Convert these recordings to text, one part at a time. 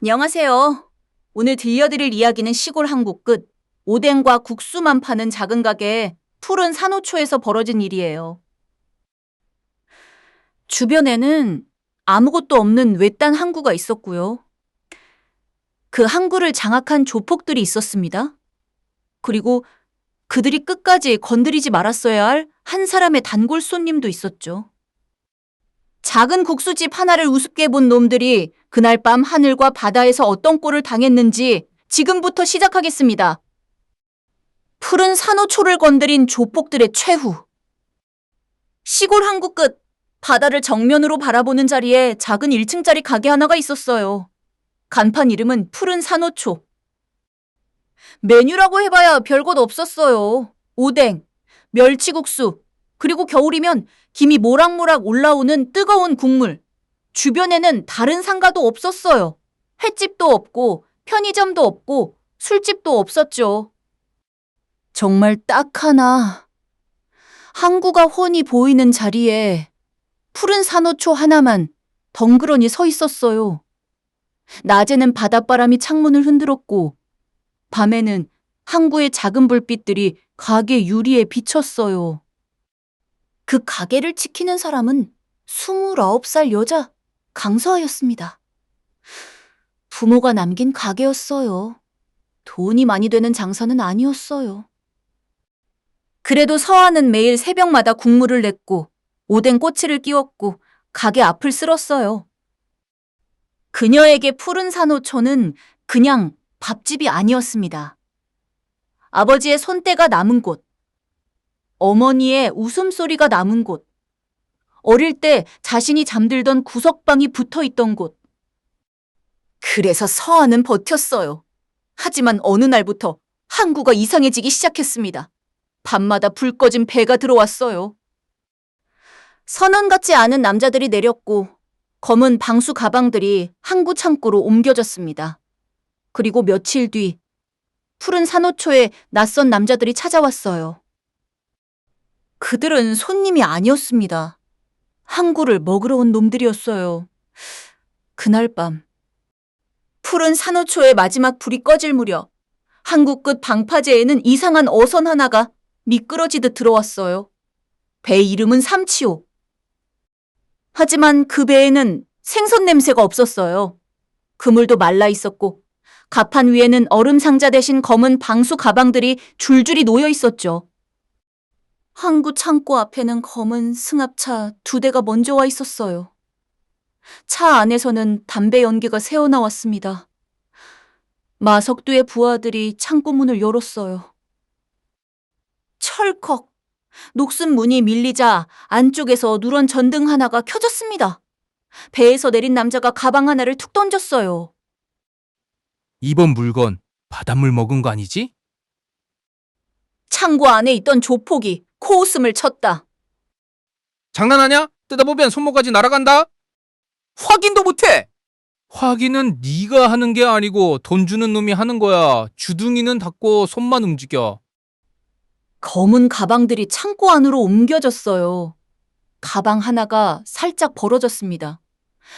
안녕하세요. 오늘 들려드릴 이야기는 시골 한국 끝 오뎅과 국수만 파는 작은 가게 푸른 산호초에서 벌어진 일이에요. 주변에는 아무것도 없는 외딴 항구가 있었고요. 그 항구를 장악한 조폭들이 있었습니다. 그리고 그들이 끝까지 건드리지 말았어야 할 한 사람의 단골 손님도 있었죠. 작은 국수집 하나를 우습게 본 놈들이 그날 밤 하늘과 바다에서 어떤 꼴을 당했는지 지금부터 시작하겠습니다. 푸른 산호초를 건드린 조폭들의 최후. 시골 항구 끝 바다를 정면으로 바라보는 자리에 작은 1층짜리 가게 하나가 있었어요. 간판 이름은 푸른 산호초. 메뉴라고 해봐야 별것 없었어요. 오뎅, 멸치국수, 그리고 겨울이면 김이 모락모락 올라오는 뜨거운 국물. 주변에는 다른 상가도 없었어요. 횟집도 없고 편의점도 없고 술집도 없었죠. 정말 딱 하나. 항구가 훤히 보이는 자리에 푸른 산호초 하나만 덩그러니 서 있었어요. 낮에는 바닷바람이 창문을 흔들었고 밤에는 항구의 작은 불빛들이 가게 유리에 비쳤어요. 그 가게를 지키는 사람은 29살 여자 강서아였습니다. 부모가 남긴 가게였어요. 돈이 많이 되는 장사는 아니었어요. 그래도 서아는 매일 새벽마다 국물을 냈고 오뎅 꼬치를 끼웠고 가게 앞을 쓸었어요. 그녀에게 푸른 산호초는 그냥 밥집이 아니었습니다. 아버지의 손때가 남은 곳, 어머니의 웃음소리가 남은 곳, 어릴 때 자신이 잠들던 구석방이 붙어있던 곳. 그래서 서아는 버텼어요. 하지만 어느 날부터 항구가 이상해지기 시작했습니다. 밤마다 불 꺼진 배가 들어왔어요. 선원 같지 않은 남자들이 내렸고 검은 방수 가방들이 항구 창고로 옮겨졌습니다. 그리고 며칠 뒤 푸른 산호초에 낯선 남자들이 찾아왔어요. 그들은 손님이 아니었습니다. 항구를 먹으러 온 놈들이었어요. 그날 밤 푸른 산호초의 마지막 불이 꺼질 무렵 항구 끝 방파제에는 이상한 어선 하나가 미끄러지듯 들어왔어요. 배 이름은 삼치호. 하지만 그 배에는 생선 냄새가 없었어요. 그물도 말라 있었고 갑판 위에는 얼음 상자 대신 검은 방수 가방들이 줄줄이 놓여 있었죠. 항구 창고 앞에는 검은 승합차 2대가 먼저 와 있었어요. 차 안에서는 담배 연기가 새어나왔습니다. 마석두의 부하들이 창고 문을 열었어요. 철컥! 녹슨 문이 밀리자 안쪽에서 누런 전등 하나가 켜졌습니다. 배에서 내린 남자가 가방 하나를 툭 던졌어요. 이번 물건 바닷물 먹은 거 아니지? 창고 안에 있던 조폭이 코웃음을 쳤다. 장난하냐? 뜯어보면 손목까지 날아간다? 확인도 못해! 확인은 네가 하는 게 아니고 돈 주는 놈이 하는 거야. 주둥이는 닫고 손만 움직여. 검은 가방들이 창고 안으로 옮겨졌어요. 가방 하나가 살짝 벌어졌습니다.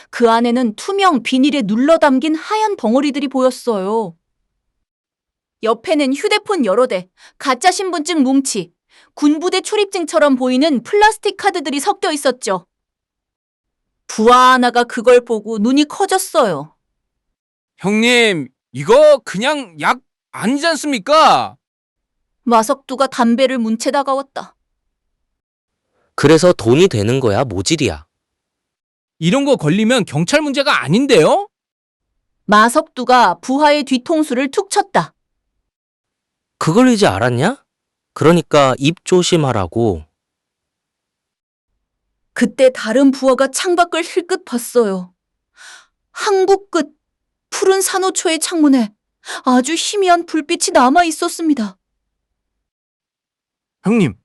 그 안에는 투명 비닐에 눌러 담긴 하얀 덩어리들이 보였어요. 옆에는 휴대폰 여러 대, 가짜 신분증 뭉치, 군부대 출입증처럼 보이는 플라스틱 카드들이 섞여 있었죠. 부하 하나가 그걸 보고 눈이 커졌어요. 형님, 이거 그냥 약 아니지 않습니까? 마석두가 담배를 문 채 다가왔다. 그래서 돈이 되는 거야, 모질이야. 이런 거 걸리면 경찰 문제가 아닌데요? 마석두가 부하의 뒤통수를 툭 쳤다. 그걸 이제 알았냐? 그러니까 입 조심하라고. 그때 다른 부하가 창밖을 힐끗 봤어요. 항구 끝 푸른 산호초의 창문에 아주 희미한 불빛이 남아 있었습니다. 형님,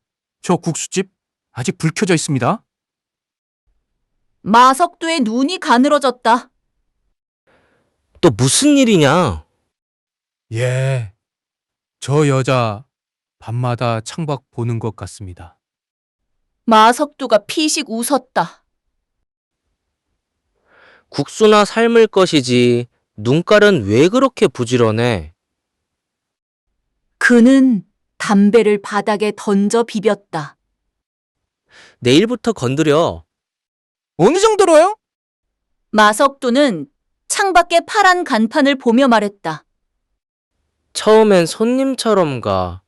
저 국수집 아직 불 켜져 있습니다. 마석두의 눈이 가늘어졌다. 또 무슨 일이냐? 예, 저 여자 밤마다 창밖 보는 것 같습니다. 마석두가 피식 웃었다. 국수나 삶을 것이지 눈깔은 왜 그렇게 부지런해? 그는 담배를 바닥에 던져 비볐다. 내일부터 건드려. 어느 정도로요? 마석두는 창밖의 파란 간판을 보며 말했다. 처음엔 손님처럼 가.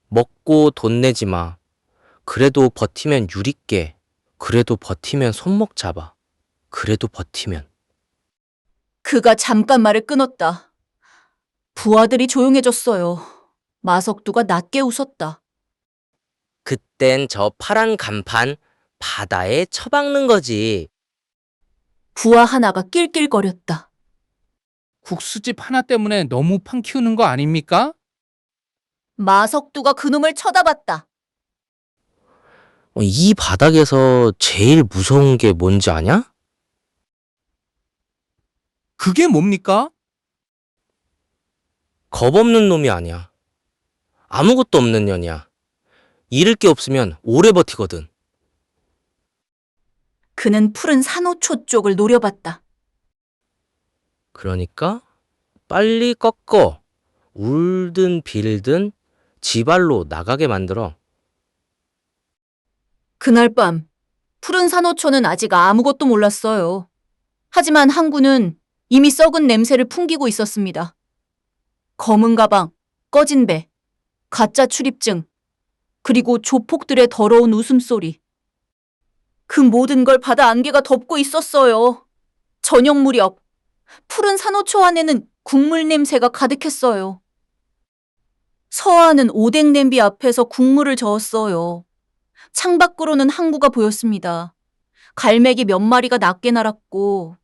먹고 돈 내지 마. 그래도 버티면 유리깨. 그래도 버티면 손목 잡아. 그래도 버티면. 그가 잠깐 말을 끊었다. 부하들이 조용해졌어요. 마석두가 낮게 웃었다. 그땐 저 파란 간판 바다에 처박는 거지. 부하 하나가 낄낄거렸다. 국수집 하나 때문에 너무 판 키우는 거 아닙니까? 마석두가 그놈을 쳐다봤다. 이 바닥에서 제일 무서운 게 뭔지 아냐? 그게 뭡니까? 겁 없는 놈이 아니야. 아무것도 없는 년이야. 잃을 게 없으면 오래 버티거든. 그는 푸른 산호초 쪽을 노려봤다. 그러니까 빨리 꺾어. 울든 빌든 지발로 나가게 만들어. 그날 밤 푸른 산호초는 아직 아무것도 몰랐어요. 하지만 항구는 이미 썩은 냄새를 풍기고 있었습니다. 검은 가방, 꺼진 배, 가짜 출입증, 그리고 조폭들의 더러운 웃음소리. 그 모든 걸 바다 안개가 덮고 있었어요. 저녁 무렵 푸른 산호초 안에는 국물 냄새가 가득했어요. 서아는 오뎅 냄비 앞에서 국물을 저었어요. 창밖으로는 항구가 보였습니다. 갈매기 몇 마리가 낮게 날았고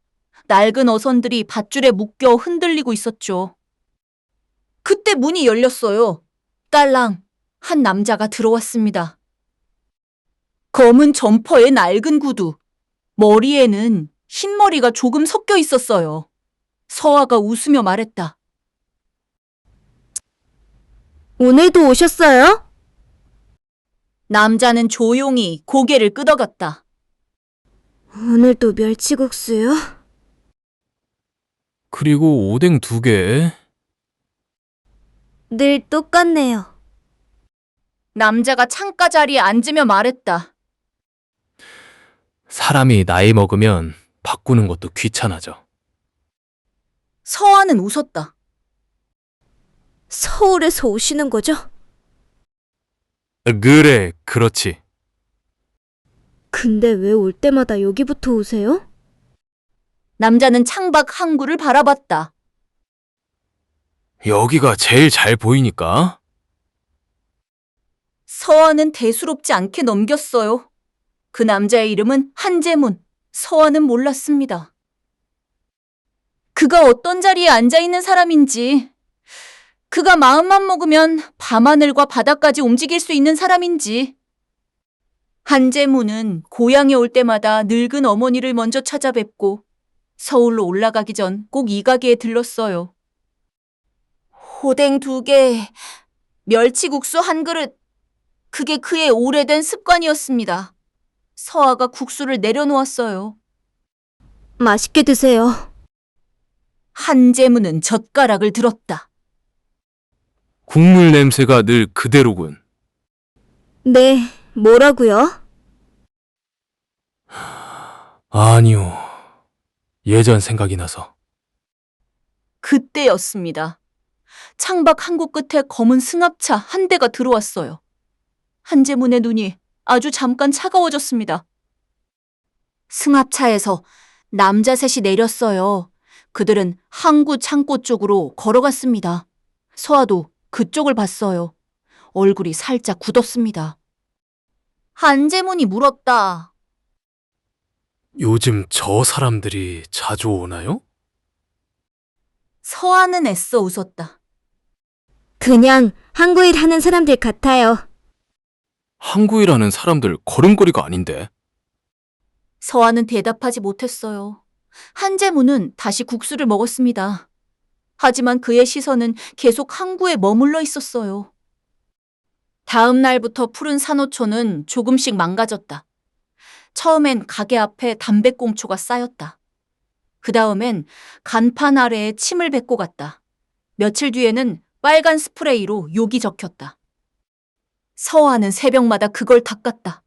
낡은 어선들이 밧줄에 묶여 흔들리고 있었죠. 그때 문이 열렸어요. 딸랑 한 남자가 들어왔습니다. 검은 점퍼에 낡은 구두, 머리에는 흰머리가 조금 섞여 있었어요. 서아가 웃으며 말했다. 오늘도 오셨어요? 남자는 조용히 고개를 끄덕였다. 오늘도 멸치국수요? 그리고 오뎅 2개. 늘 똑같네요. 남자가 창가 자리에 앉으며 말했다. 사람이 나이 먹으면 바꾸는 것도 귀찮아져. 서아는 웃었다. 서울에서 오시는 거죠? 그래, 그렇지. 근데 왜 올 때마다 여기부터 오세요? 남자는 창밖 항구를 바라봤다. 여기가 제일 잘 보이니까. 서아는 대수롭지 않게 넘겼어요. 그 남자의 이름은 한재문. 서아는 몰랐습니다. 그가 어떤 자리에 앉아있는 사람인지, 그가 마음만 먹으면 밤하늘과 바다까지 움직일 수 있는 사람인지. 한재문은 고향에 올 때마다 늙은 어머니를 먼저 찾아뵙고 서울로 올라가기 전 꼭 이 가게에 들렀어요. 오뎅 2개, 멸치국수 1그릇, 그게 그의 오래된 습관이었습니다. 서아가 국수를 내려놓았어요. 맛있게 드세요. 한재문은 젓가락을 들었다. 국물 냄새가 늘 그대로군. 네, 뭐라고요? 아니요. 예전 생각이 나서. 그때였습니다. 창밖 항구 끝에 검은 승합차 한 대가 들어왔어요. 한재문의 눈이 아주 잠깐 차가워졌습니다. 승합차에서 남자 셋이 내렸어요. 그들은 항구 창고 쪽으로 걸어갔습니다. 서아도 그쪽을 봤어요. 얼굴이 살짝 굳었습니다. 한재문이 물었다. 요즘 저 사람들이 자주 오나요? 서아는 애써 웃었다. 그냥 한국일 하는 사람들 같아요. 항구이라는 사람들 걸음걸이가 아닌데. 서아는 대답하지 못했어요. 한재문은 다시 국수를 먹었습니다. 하지만 그의 시선은 계속 항구에 머물러 있었어요. 다음 날부터 푸른 산호초는 조금씩 망가졌다. 처음엔 가게 앞에 담배꽁초가 쌓였다. 그 다음엔 간판 아래에 침을 뱉고 갔다. 며칠 뒤에는 빨간 스프레이로 욕이 적혔다. 서아는 새벽마다 그걸 닦았다.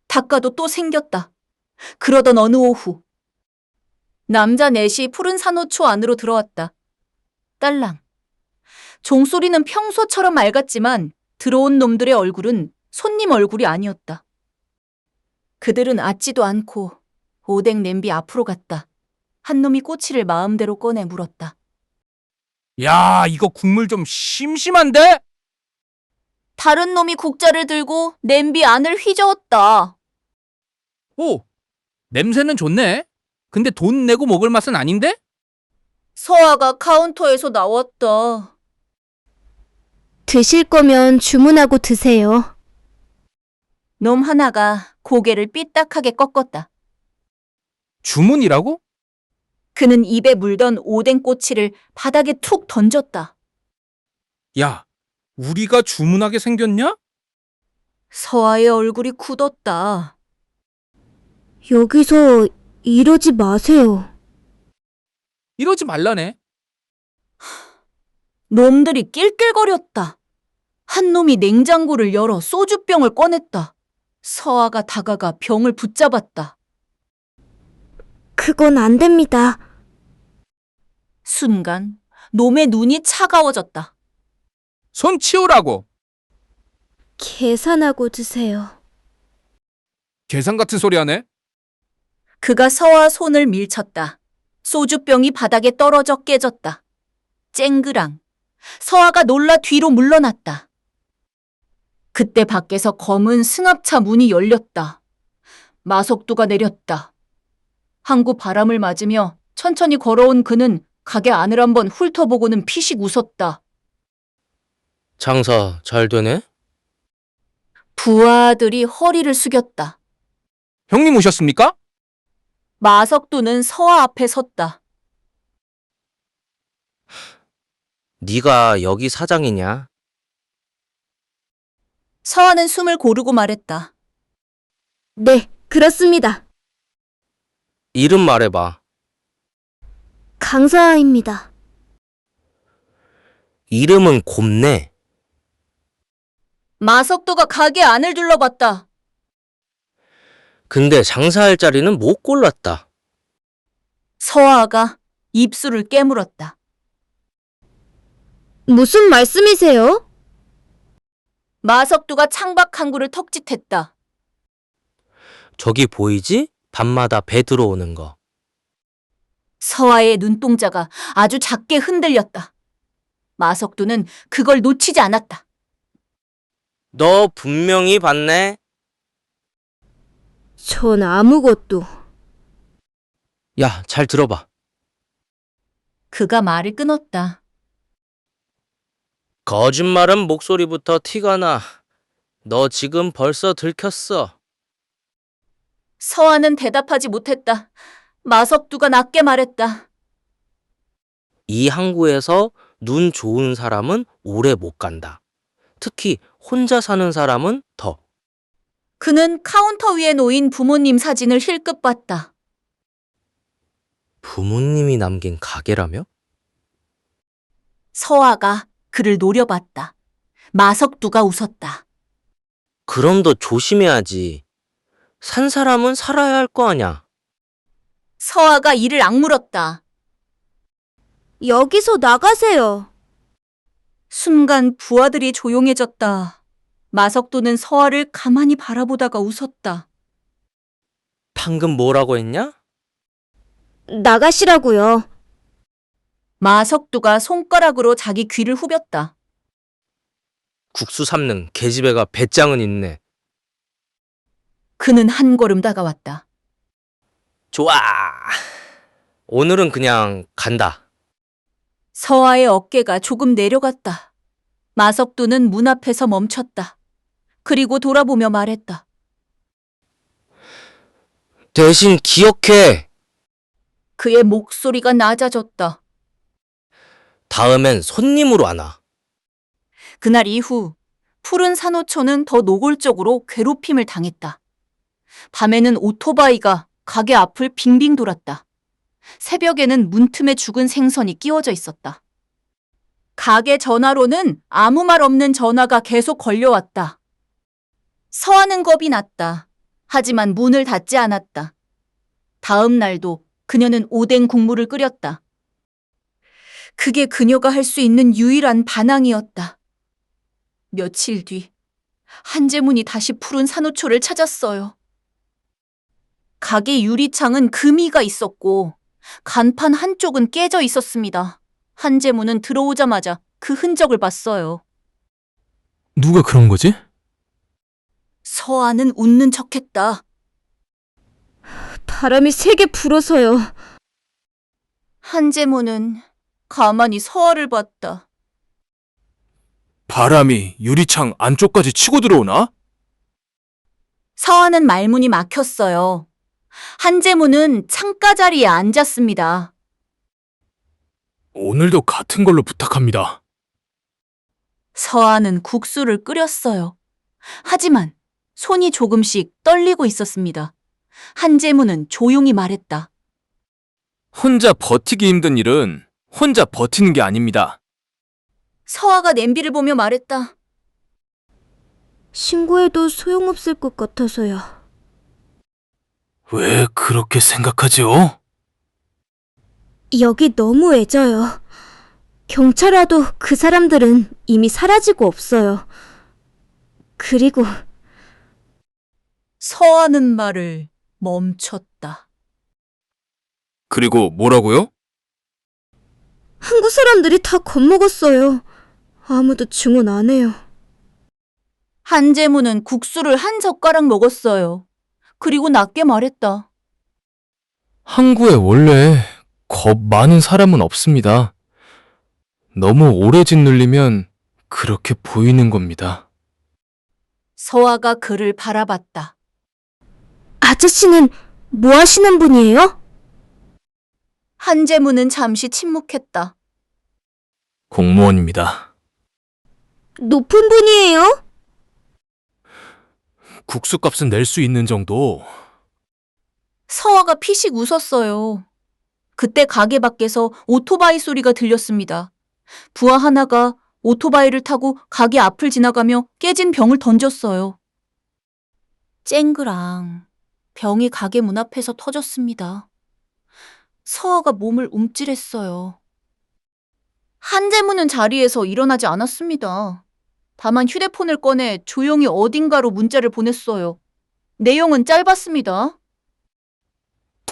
닦아도 또 생겼다. 그러던 어느 오후 남자 넷이 푸른 산호초 안으로 들어왔다. 딸랑. 종소리는 평소처럼 맑았지만 들어온 놈들의 얼굴은 손님 얼굴이 아니었다. 그들은 앉지도 않고 오뎅 냄비 앞으로 갔다. 한 놈이 꼬치를 마음대로 꺼내 물었다. 야, 이거 국물 좀 심심한데? 다른 놈이 국자를 들고 냄비 안을 휘저었다. 오, 냄새는 좋네. 근데 돈 내고 먹을 맛은 아닌데? 서아가 카운터에서 나왔다. 드실 거면 주문하고 드세요. 놈 하나가 고개를 삐딱하게 꺾었다. 주문이라고? 그는 입에 물던 오뎅 꼬치를 바닥에 툭 던졌다. 야, 우리가 주문하게 생겼냐? 서아의 얼굴이 굳었다. 여기서 이러지 마세요. 이러지 말라네. 놈들이 낄낄거렸다. 한 놈이 냉장고를 열어 소주병을 꺼냈다. 서아가 다가가 병을 붙잡았다. 그건 안 됩니다. 순간 놈의 눈이 차가워졌다. 손 치우라고. 계산하고 드세요. 계산 같은 소리 하네. 그가 서아 손을 밀쳤다. 소주병이 바닥에 떨어져 깨졌다. 쨍그랑. 서아가 놀라 뒤로 물러났다. 그때 밖에서 검은 승합차 문이 열렸다. 마석두가 내렸다. 항구 바람을 맞으며 천천히 걸어온 그는 가게 안을 한번 훑어보고는 피식 웃었다. 장사 잘 되네? 부하들이 허리를 숙였다. 형님 오셨습니까? 마석두는 서아 앞에 섰다. 네가 여기 사장이냐? 서아는 숨을 고르고 말했다. 네, 그렇습니다. 이름 말해봐. 강사입니다. 이름은 곱네. 마석두가 가게 안을 둘러봤다. 근데 장사할 자리는 못 골랐다. 서아가 입술을 깨물었다. 무슨 말씀이세요? 마석두가 창밖 항구를 턱짓했다. 저기 보이지? 밤마다 배 들어오는 거. 서아의 눈동자가 아주 작게 흔들렸다. 마석두는 그걸 놓치지 않았다. 너 분명히 봤네? 전 아무것도. 야, 잘 들어봐. 그가 말을 끊었다. 거짓말은 목소리부터 티가 나. 너 지금 벌써 들켰어. 서아는 대답하지 못했다. 마석두가 낮게 말했다. 이 항구에서 눈 좋은 사람은 오래 못 간다. 특히 혼자 사는 사람은 더. 그는 카운터 위에 놓인 부모님 사진을 힐끗 봤다. 부모님이 남긴 가게라며? 서아가 그를 노려봤다. 마석두가 웃었다. 그럼 더 조심해야지. 산 사람은 살아야 할 거 아냐. 서아가 이를 악물었다. 여기서 나가세요. 순간 부하들이 조용해졌다. 마석두는 서아를 가만히 바라보다가 웃었다. 방금 뭐라고 했냐? 나가시라고요. 마석두가 손가락으로 자기 귀를 후볐다. 국수 삶는 계집애가 배짱은 있네. 그는 한 걸음 다가왔다. 좋아. 오늘은 그냥 간다. 서아의 어깨가 조금 내려갔다. 마석두는 문 앞에서 멈췄다. 그리고 돌아보며 말했다. 대신 기억해. 그의 목소리가 낮아졌다. 다음엔 손님으로 안 와. 그날 이후 푸른 산호초는 더 노골적으로 괴롭힘을 당했다. 밤에는 오토바이가 가게 앞을 빙빙 돌았다. 새벽에는 문틈에 죽은 생선이 끼워져 있었다. 가게 전화로는 아무 말 없는 전화가 계속 걸려왔다. 서하는 겁이 났다. 하지만 문을 닫지 않았다. 다음 날도 그녀는 오뎅 국물을 끓였다. 그게 그녀가 할 수 있는 유일한 반항이었다. 며칠 뒤 한재문이 다시 푸른 산호초를 찾았어요. 가게 유리창은 금이가 있었고 간판 한쪽은 깨져 있었습니다. 한재문은 들어오자마자 그 흔적을 봤어요. 누가 그런 거지? 서아는 웃는 척했다. 바람이 세게 불어서요. 한재문은 가만히 서아를 봤다. 바람이 유리창 안쪽까지 치고 들어오나? 서아는 말문이 막혔어요. 한재문은 창가 자리에 앉았습니다. 오늘도 같은 걸로 부탁합니다. 서아는 국수를 끓였어요. 하지만 손이 조금씩 떨리고 있었습니다. 한재문은 조용히 말했다. 혼자 버티기 힘든 일은 혼자 버티는 게 아닙니다. 서아가 냄비를 보며 말했다. 신고해도 소용없을 것 같아서요. 왜 그렇게 생각하지요? 여기 너무 애져요. 경찰 와도 그 사람들은 이미 사라지고 없어요. 그리고 서아는 말을 멈췄다. 그리고 뭐라고요? 한국 사람들이 다 겁먹었어요. 아무도 증언 안 해요. 한재문은 국수를 한 젓가락 먹었어요. 그리고 낮게 말했다. 항구에 원래 겁 많은 사람은 없습니다. 너무 오래 짓눌리면 그렇게 보이는 겁니다. 서아가 그를 바라봤다. 아저씨는 뭐 하시는 분이에요? 한재문은 잠시 침묵했다. 공무원입니다. 높은 분이에요? 국수값은 낼 수 있는 정도. 서아가 피식 웃었어요. 그때 가게 밖에서 오토바이 소리가 들렸습니다. 부하 하나가 오토바이를 타고 가게 앞을 지나가며 깨진 병을 던졌어요. 쨍그랑 병이 가게 문 앞에서 터졌습니다. 서아가 몸을 움찔했어요. 한재문은 자리에서 일어나지 않았습니다. 다만 휴대폰을 꺼내 조용히 어딘가로 문자를 보냈어요. 내용은 짧았습니다.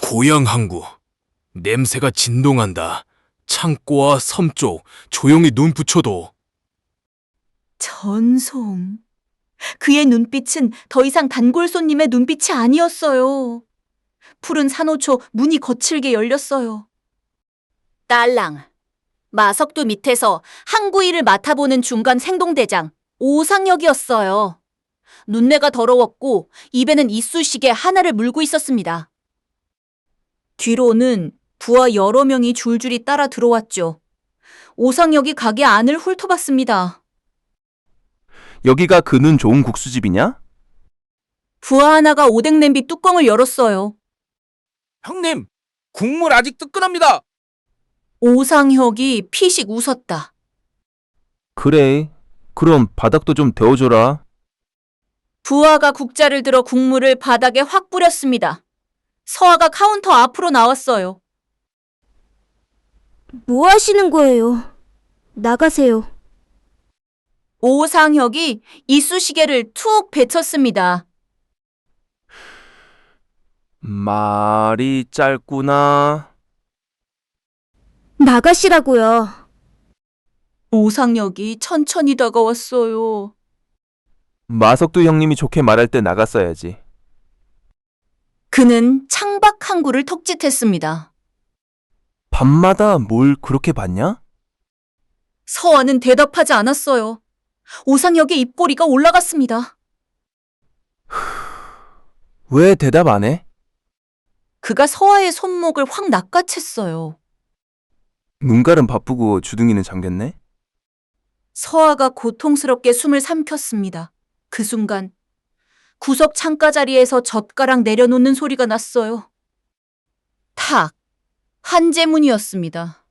고향 항구. 냄새가 진동한다. 창고와 섬 쪽 조용히 눈 붙여도. 전송. 그의 눈빛은 더 이상 단골 손님의 눈빛이 아니었어요. 푸른 산호초 문이 거칠게 열렸어요. 딸랑. 마석도 밑에서 항구 일을 맡아보는 중간 생동대장 오상혁이었어요. 눈내가 더러웠고 입에는 이쑤시개 하나를 물고 있었습니다. 뒤로는 부하 여러 명이 줄줄이 따라 들어왔죠. 오상혁이 가게 안을 훑어봤습니다. 여기가 그 눈 좋은 국수집이냐? 부하 하나가 오뎅 냄비 뚜껑을 열었어요. 형님, 국물 아직 뜨끈합니다. 오상혁이 피식 웃었다. 그래. 그럼 바닥도 좀 데워줘라. 부하가 국자를 들어 국물을 바닥에 확 뿌렸습니다. 서아가 카운터 앞으로 나왔어요. 뭐 하시는 거예요? 나가세요. 오상혁이 이쑤시개를 툭 베쳤습니다. 말이 짧구나. 나가시라고요. 오상혁이 천천히 다가왔어요. 마석두 형님이 좋게 말할 때 나갔어야지. 그는 창밖 항구를 턱짓했습니다. 밤마다 뭘 그렇게 봤냐? 서아는 대답하지 않았어요. 오상혁의 입꼬리가 올라갔습니다. 왜 대답 안 해? 그가 서아의 손목을 확 낚아챘어요. 눈깔은 바쁘고 주둥이는 잠겼네? 서아가 고통스럽게 숨을 삼켰습니다. 그 순간 구석 창가 자리에서 젓가락 내려놓는 소리가 났어요. 탁! 한재문이었습니다.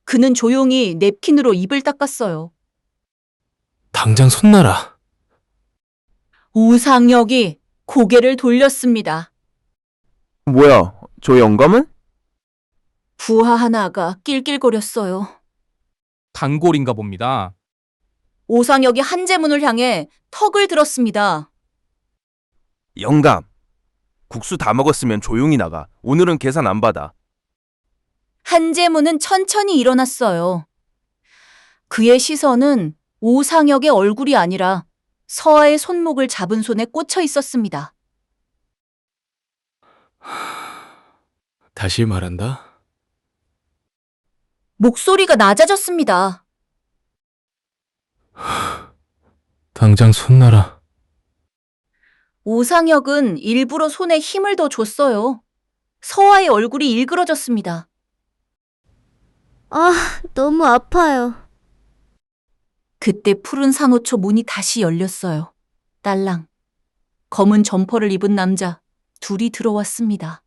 그는 조용히 냅킨으로 입을 닦았어요. 당장 손나라. 오상혁이 고개를 돌렸습니다. 뭐야, 저 영감은? 부하 하나가 낄낄거렸어요. 단골인가 봅니다. 오상혁이 한재문을 향해 턱을 들었습니다. 영감. 국수 다 먹었으면 조용히 나가. 오늘은 계산 안 받아. 한재문은 천천히 일어났어요. 그의 시선은 오상혁의 얼굴이 아니라 서아의 손목을 잡은 손에 꽂혀 있었습니다. 다시 말한다. 목소리가 낮아졌습니다. 당장 손나라. 오상혁은 일부러 손에 힘을 더 줬어요. 서아의 얼굴이 일그러졌습니다. 아, 너무 아파요. 그때 푸른 산호초 문이 다시 열렸어요. 딸랑. 검은 점퍼를 입은 남자 둘이 들어왔습니다.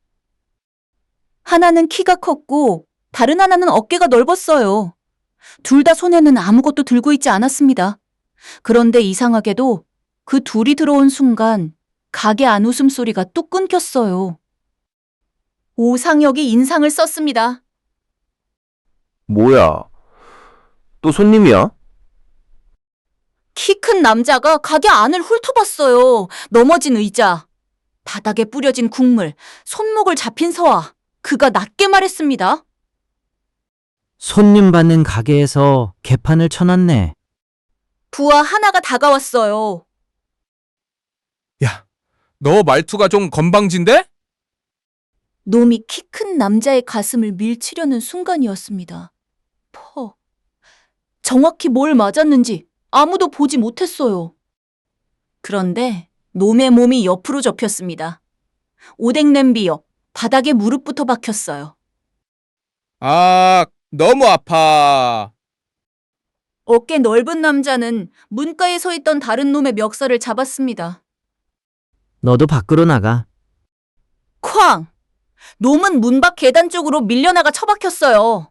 하나는 키가 컸고 다른 하나는 어깨가 넓었어요. 둘 다 손에는 아무것도 들고 있지 않았습니다. 그런데 이상하게도 그 둘이 들어온 순간 가게 안 웃음소리가 뚝 끊겼어요. 오상혁이 인상을 썼습니다. 뭐야? 또 손님이야? 키 큰 남자가 가게 안을 훑어봤어요. 넘어진 의자, 바닥에 뿌려진 국물, 손목을 잡힌 서아. 그가 낮게 말했습니다. 손님 받는 가게에서 개판을 쳐놨네. 부하 하나가 다가왔어요. 야, 너 말투가 좀 건방진데? 놈이 키 큰 남자의 가슴을 밀치려는 순간이었습니다. 정확히 뭘 맞았는지 아무도 보지 못했어요. 그런데 놈의 몸이 옆으로 접혔습니다. 오뎅 냄비 옆 바닥에 무릎부터 박혔어요. 아, 너무 아파. 어깨 넓은 남자는 문가에 서 있던 다른 놈의 멱살을 잡았습니다. 너도 밖으로 나가. 쾅! 놈은 문 밖 계단 쪽으로 밀려나가 처박혔어요.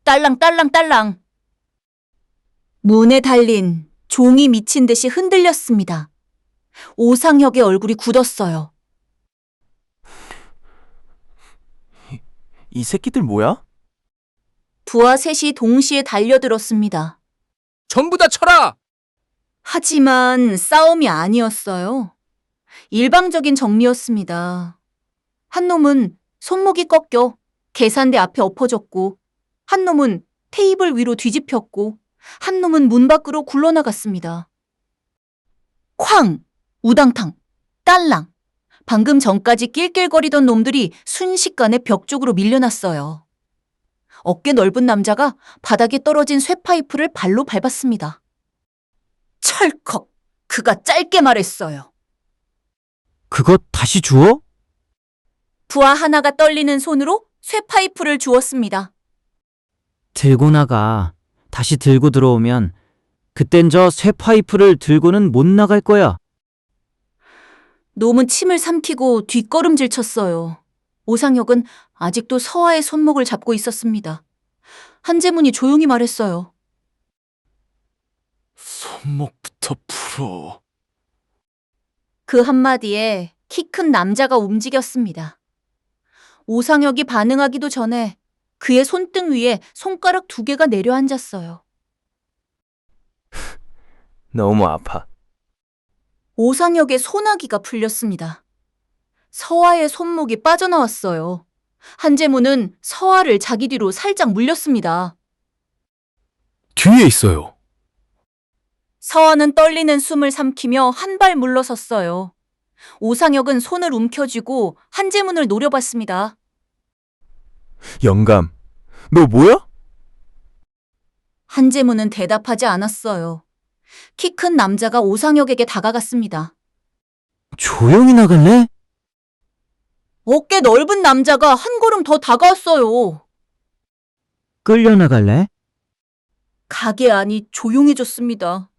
딸랑딸랑딸랑. 문에 달린 종이 미친 듯이 흔들렸습니다. 오상혁의 얼굴이 굳었어요. 이 새끼들 뭐야? 부하 셋이 동시에 달려들었습니다. 전부 다 쳐라! 하지만 싸움이 아니었어요. 일방적인 정리였습니다. 한 놈은 손목이 꺾여 계산대 앞에 엎어졌고, 한 놈은 테이블 위로 뒤집혔고, 한 놈은 문 밖으로 굴러나갔습니다. 쾅! 우당탕! 딸랑! 방금 전까지 낄낄거리던 놈들이 순식간에 벽 쪽으로 밀려났어요. 어깨 넓은 남자가 바닥에 떨어진 쇠파이프를 발로 밟았습니다. 철컥! 그가 짧게 말했어요. 그거 다시 주워? 부하 하나가 떨리는 손으로 쇠파이프를 주었습니다. 들고 나가. 다시 들고 들어오면 그땐 저 쇠파이프를 들고는 못 나갈 거야. 놈은 침을 삼키고 뒷걸음질 쳤어요. 오상혁은 아직도 서아의 손목을 잡고 있었습니다. 한재문이 조용히 말했어요. 손목부터 풀어. 그 한마디에 키 큰 남자가 움직였습니다. 오상혁이 반응하기도 전에 그의 손등 위에 손가락 2개가 내려앉았어요. 너무 아파. 오상혁의 소나기가 풀렸습니다. 서아의 손목이 빠져나왔어요. 한재문은 서아를 자기 뒤로 살짝 물렸습니다. 뒤에 있어요. 서아는 떨리는 숨을 삼키며 한 발 물러섰어요. 오상혁은 손을 움켜쥐고 한재문을 노려봤습니다. 영감, 너 뭐야? 한재문은 대답하지 않았어요. 키 큰 남자가 오상혁에게 다가갔습니다. 조용히 나갈래? 어깨 넓은 남자가 한 걸음 더 다가왔어요. 끌려 나갈래? 가게 안이 조용해졌습니다.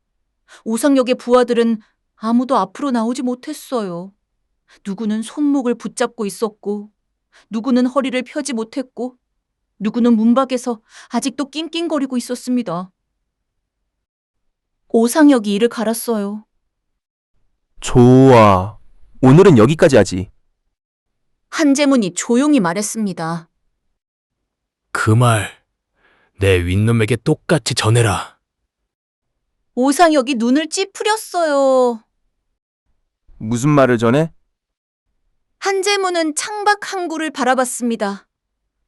오상혁의 부하들은 아무도 앞으로 나오지 못했어요. 누구는 손목을 붙잡고 있었고, 누구는 허리를 펴지 못했고, 누구는 문 밖에서 아직도 낑낑거리고 있었습니다. 오상혁이 이를 갈았어요. 좋아. 오늘은 여기까지 하지. 한재문이 조용히 말했습니다. 그 말 내 윗놈에게 똑같이 전해라. 오상혁이 눈을 찌푸렸어요. 무슨 말을 전해? 한재문은 창밖 항구를 바라봤습니다.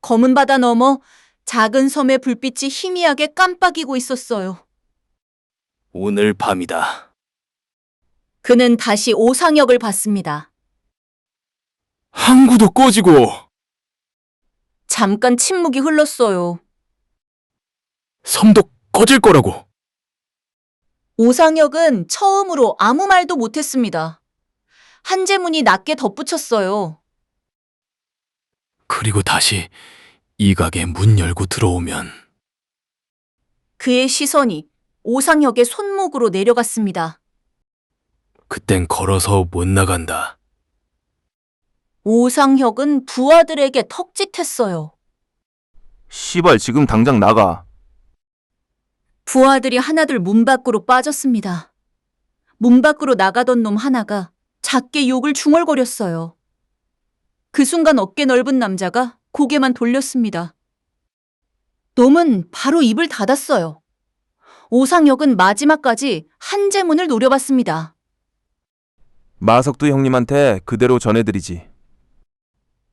검은 바다 너머 작은 섬의 불빛이 희미하게 깜빡이고 있었어요. 오늘 밤이다. 그는 다시 오상혁을 봤습니다. 항구도 꺼지고 잠깐 침묵이 흘렀어요. 섬도 꺼질 거라고. 오상혁은 처음으로 아무 말도 못했습니다. 한재문이 낮게 덧붙였어요. 그리고 다시 이 가게 문 열고 들어오면 그의 시선이 오상혁의 손목으로 내려갔습니다. 그땐 걸어서 못 나간다. 오상혁은 부하들에게 턱짓했어요. 시발, 지금 당장 나가. 부하들이 하나둘 문 밖으로 빠졌습니다. 문 밖으로 나가던 놈 하나가 작게 욕을 중얼거렸어요. 그 순간 어깨 넓은 남자가 고개만 돌렸습니다. 놈은 바로 입을 닫았어요. 오상혁은 마지막까지 한재문을 노려봤습니다. 마석두 형님한테 그대로 전해드리지.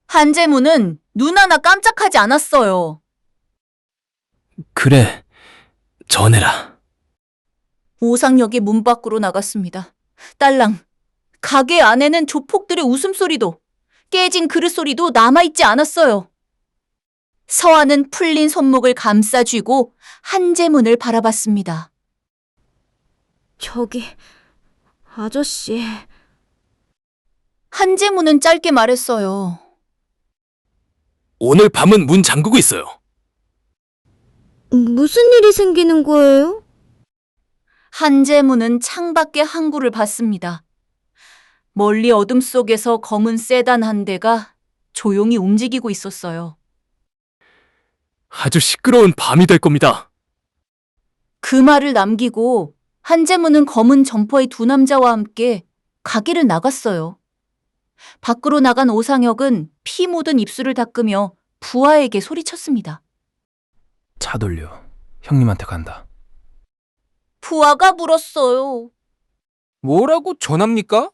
한재문은 눈 하나 깜짝하지 않았어요. 그래, 전해라. 오상혁이 문 밖으로 나갔습니다. 딸랑, 가게 안에는 조폭들의 웃음소리도 깨진 그릇 소리도 남아있지 않았어요. 서한은 풀린 손목을 감싸 쥐고 한재문을 바라봤습니다. 저기, 아저씨. 한재문은 짧게 말했어요. 오늘 밤은 문 잠그고 있어요. 무슨 일이 생기는 거예요? 한재문은 창밖의 항구를 봤습니다. 멀리 어둠 속에서 검은 세단 한 대가 조용히 움직이고 있었어요. 아주 시끄러운 밤이 될 겁니다. 그 말을 남기고 한재문은 검은 점퍼의 두 남자와 함께 가게를 나갔어요. 밖으로 나간 오상혁은 피 묻은 입술을 닦으며 부하에게 소리쳤습니다. 차 돌려. 형님한테 간다. 부하가 물었어요. 뭐라고 전합니까?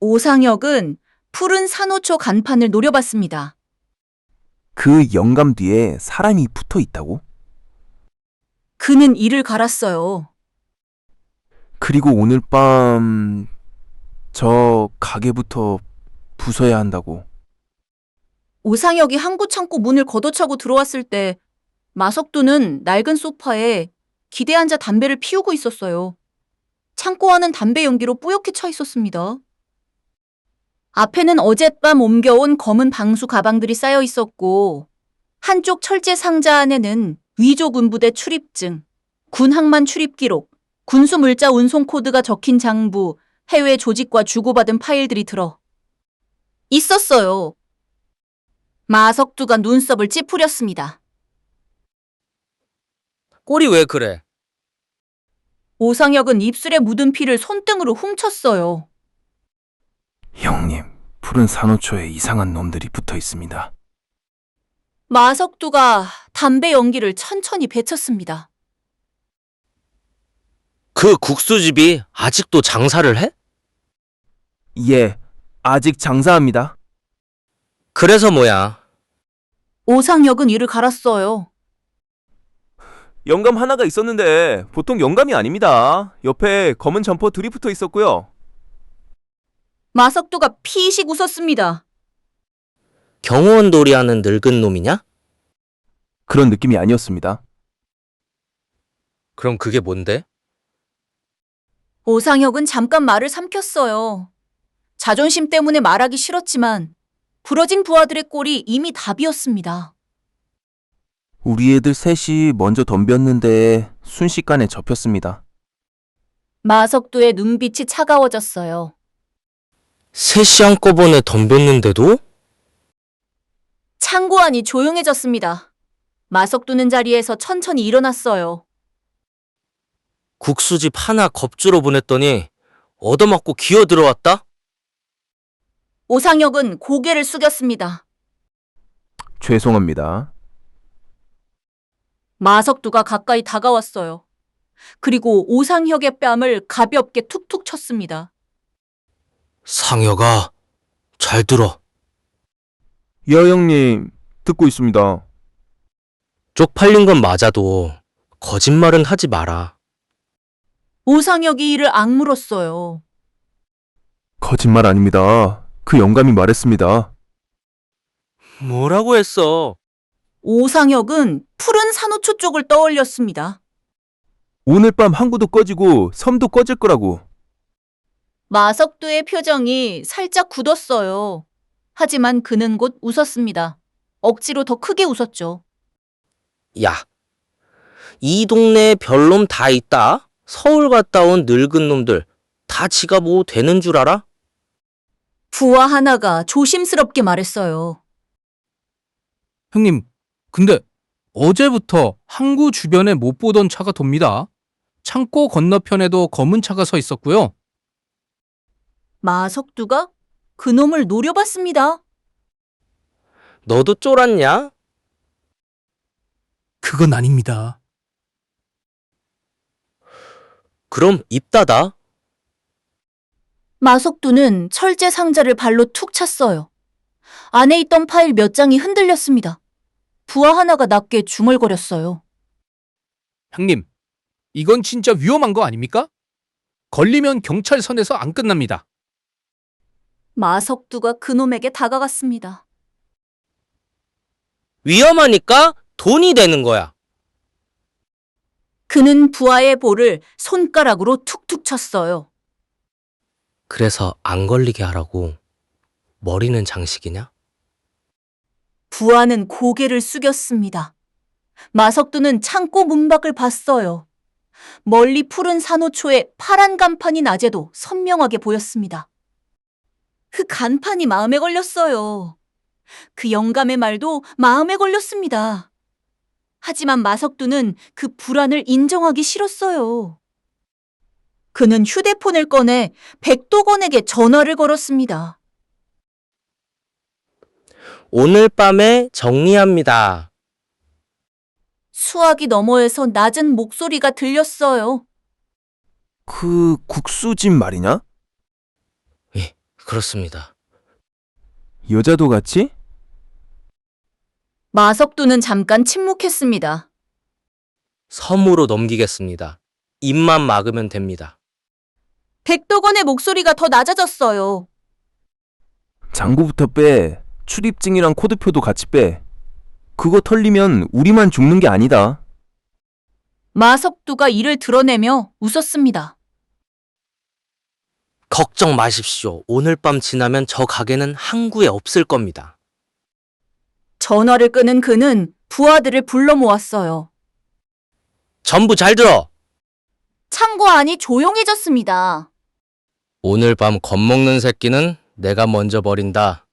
오상혁은 푸른 산호초 간판을 노려봤습니다. 그 영감 뒤에 사람이 붙어 있다고? 그는 이를 갈았어요. 그리고 오늘 밤 저 가게부터 부숴야 한다고. 오상혁이 항구 창고 문을 걷어차고 들어왔을 때 마석두는 낡은 소파에 기대 앉아 담배를 피우고 있었어요. 창고 안은 담배 연기로 뿌옇게 차 있었습니다. 앞에는 어젯밤 옮겨온 검은 방수 가방들이 쌓여 있었고 한쪽 철제 상자 안에는 위조 군부대 출입증, 군 항만 출입 기록, 군수 물자 운송 코드가 적힌 장부, 해외 조직과 주고받은 파일들이 들어 있었어요. 마석두가 눈썹을 찌푸렸습니다. 꼴이 왜 그래? 오상혁은 입술에 묻은 피를 손등으로 훔쳤어요. 형님, 푸른 산호초에 이상한 놈들이 붙어 있습니다. 마석두가 담배 연기를 천천히 배쳤습니다. 그 국수집이 아직도 장사를 해? 예, 아직 장사합니다. 그래서 뭐야? 오상혁은 이를 갈았어요. 영감 하나가 있었는데 보통 영감이 아닙니다. 옆에 검은 점퍼 둘이 붙어 있었고요. 마석두가 피식 웃었습니다. 경호원돌이 하는 늙은 놈이냐? 그런 느낌이 아니었습니다. 그럼 그게 뭔데? 오상혁은 잠깐 말을 삼켰어요. 자존심 때문에 말하기 싫었지만 부러진 부하들의 꼴이 이미 답이었습니다. 우리 애들 셋이 먼저 덤볐는데 순식간에 접혔습니다. 마석두의 눈빛이 차가워졌어요. 셋이 한꺼번에 덤볐는데도? 창고 안이 조용해졌습니다. 마석 두는 자리에서 천천히 일어났어요. 국수집 하나 겁주러 보냈더니 얻어맞고 기어 들어왔다? 오상혁은 고개를 숙였습니다. 죄송합니다. 마석두가 가까이 다가왔어요. 그리고 오상혁의 뺨을 가볍게 툭툭 쳤습니다. 상혁아, 잘 들어. 야, 형님, 듣고 있습니다. 쪽팔린 건 맞아도 거짓말은 하지 마라. 오상혁이 이를 악물었어요. 거짓말 아닙니다. 그 영감이 말했습니다. 뭐라고 했어? 오상혁은 푸른 산호초 쪽을 떠올렸습니다. 오늘 밤 항구도 꺼지고 섬도 꺼질 거라고. 마석두의 표정이 살짝 굳었어요. 하지만 그는 곧 웃었습니다. 억지로 더 크게 웃었죠. 야, 이 동네에 별놈 다 있다. 서울 갔다 온 늙은 놈들 다 지가 뭐 되는 줄 알아? 부하 하나가 조심스럽게 말했어요. 형님, 근데 어제부터 항구 주변에 못 보던 차가 돕니다. 창고 건너편에도 검은 차가 서 있었고요. 마석두가 그놈을 노려봤습니다. 너도 쫄았냐? 그건 아닙니다. 그럼 입 닫아. 마석두는 철제 상자를 발로 툭 찼어요. 안에 있던 파일 몇 장이 흔들렸습니다. 부하 하나가 낮게 중얼거렸어요. 형님, 이건 진짜 위험한 거 아닙니까? 걸리면 경찰선에서 안 끝납니다. 마석두가 그놈에게 다가갔습니다. 위험하니까 돈이 되는 거야. 그는 부하의 볼을 손가락으로 툭툭 쳤어요. 그래서 안 걸리게 하라고. 머리는 장식이냐? 부하는 고개를 숙였습니다. 마석두는 창고 문밖을 봤어요. 멀리 푸른 산호초에 파란 간판이 낮에도 선명하게 보였습니다. 그 간판이 마음에 걸렸어요. 그 영감의 말도 마음에 걸렸습니다. 하지만 마석두는 그 불안을 인정하기 싫었어요. 그는 휴대폰을 꺼내 백도건에게 전화를 걸었습니다. 오늘 밤에 정리합니다. 수화기 너머에서 낮은 목소리가 들렸어요. 그 국수집 말이냐? 예, 그렇습니다. 여자도 같이? 마석두는 잠깐 침묵했습니다. 섬으로 넘기겠습니다. 입만 막으면 됩니다. 백도건의 목소리가 더 낮아졌어요. 장부부터 빼. 출입증이랑 코드표도 같이 빼. 그거 털리면 우리만 죽는 게 아니다. 마석두가 이를 드러내며 웃었습니다. 걱정 마십시오. 오늘 밤 지나면 저 가게는 항구에 없을 겁니다. 전화를 끄는 그는 부하들을 불러 모았어요. 전부 잘 들어. 창고 안이 조용해졌습니다. 오늘 밤 겁먹는 새끼는 내가 먼저 버린다.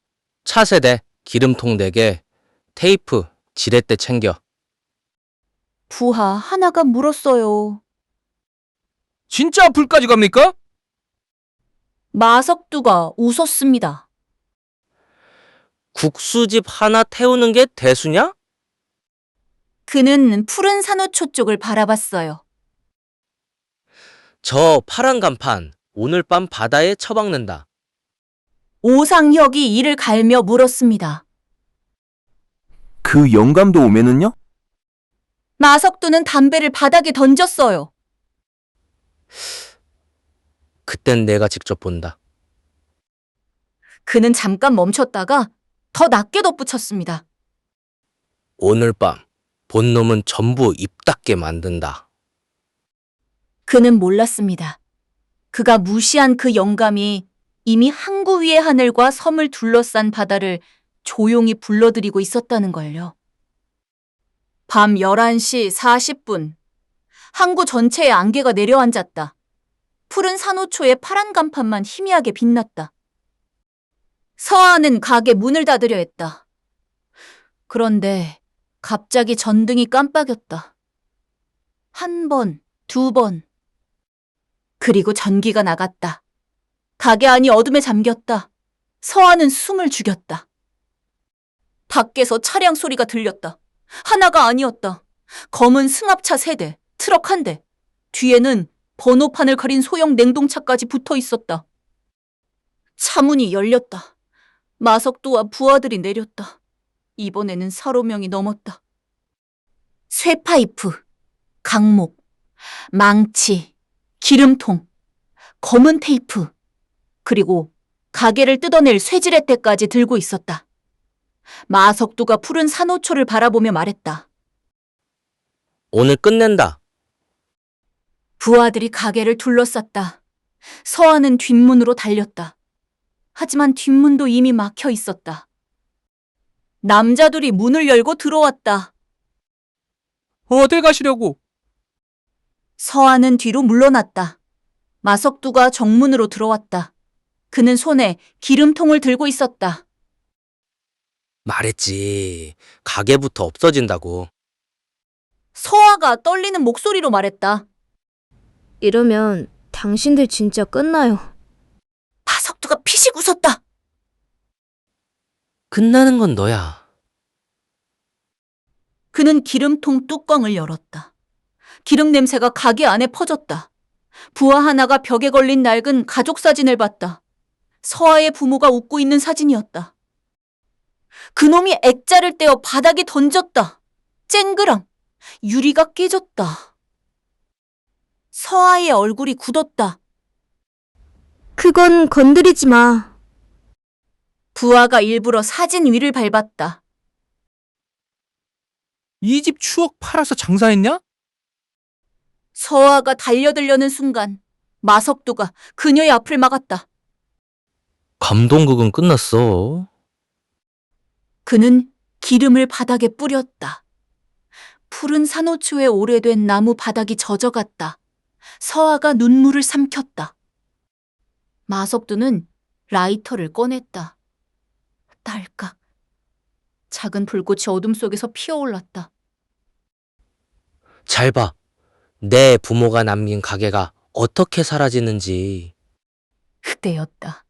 차세대, 기름통 4개, 테이프, 지렛대 챙겨. 부하 하나가 물었어요. 진짜 불까지 갑니까? 마석두가 웃었습니다. 국수집 하나 태우는 게 대수냐? 그는 푸른 산호초 쪽을 바라봤어요. 저 파란 간판 오늘 밤 바다에 처박는다. 오상혁이 이를 갈며 물었습니다. 그 영감도 오면은요? 마석두는 담배를 바닥에 던졌어요. 그땐 내가 직접 본다. 그는 잠깐 멈췄다가 더 낮게 덧붙였습니다. 오늘 밤 본 놈은 전부 입 닫게 만든다. 그는 몰랐습니다. 그가 무시한 그 영감이 이미 항구 위의 하늘과 섬을 둘러싼 바다를 조용히 불러들이고 있었다는 걸요. 밤 11시 40분. 항구 전체에 안개가 내려앉았다. 푸른 산호초의 파란 간판만 희미하게 빛났다. 서하는 가게 문을 닫으려 했다. 그런데 갑자기 전등이 깜빡였다. 한 번, 두 번. 그리고 전기가 나갔다. 가게 안이 어둠에 잠겼다. 서아는 숨을 죽였다. 밖에서 차량 소리가 들렸다. 하나가 아니었다. 검은 승합차 3대, 트럭 1대. 뒤에는 번호판을 가린 소형 냉동차까지 붙어 있었다. 차문이 열렸다. 마석도와 부하들이 내렸다. 이번에는 사로명이 넘었다. 쇠파이프, 강목, 망치, 기름통, 검은 테이프, 그리고 가게를 뜯어낼 쇠지렛대까지 들고 있었다. 마석두가 푸른 산호초를 바라보며 말했다. 오늘 끝낸다. 부하들이 가게를 둘러쌌다. 서아는 뒷문으로 달렸다. 하지만 뒷문도 이미 막혀 있었다. 남자들이 문을 열고 들어왔다. 어딜 가시려고? 서아는 뒤로 물러났다. 마석두가 정문으로 들어왔다. 그는 손에 기름통을 들고 있었다. 말했지. 가게부터 없어진다고. 서아가 떨리는 목소리로 말했다. 이러면 당신들 진짜 끝나요. 마석두가 피식 웃었다. 끝나는 건 너야. 그는 기름통 뚜껑을 열었다. 기름 냄새가 가게 안에 퍼졌다. 부하 하나가 벽에 걸린 낡은 가족 사진을 봤다. 서아의 부모가 웃고 있는 사진이었다. 그놈이 액자를 떼어 바닥에 던졌다. 쨍그랑 유리가 깨졌다. 서아의 얼굴이 굳었다. 그건 건드리지 마. 부하가 일부러 사진 위를 밟았다. 이 집 추억 팔아서 장사했냐? 서아가 달려들려는 순간 마석두가 그녀의 앞을 막았다. 감동극은 끝났어. 그는 기름을 바닥에 뿌렸다. 푸른 산호초에 오래된 나무 바닥이 젖어갔다. 서아가 눈물을 삼켰다. 마석두는 라이터를 꺼냈다. 딸깍. 작은 불꽃이 어둠 속에서 피어올랐다. 잘 봐. 내 부모가 남긴 가게가 어떻게 사라지는지. 그때였다.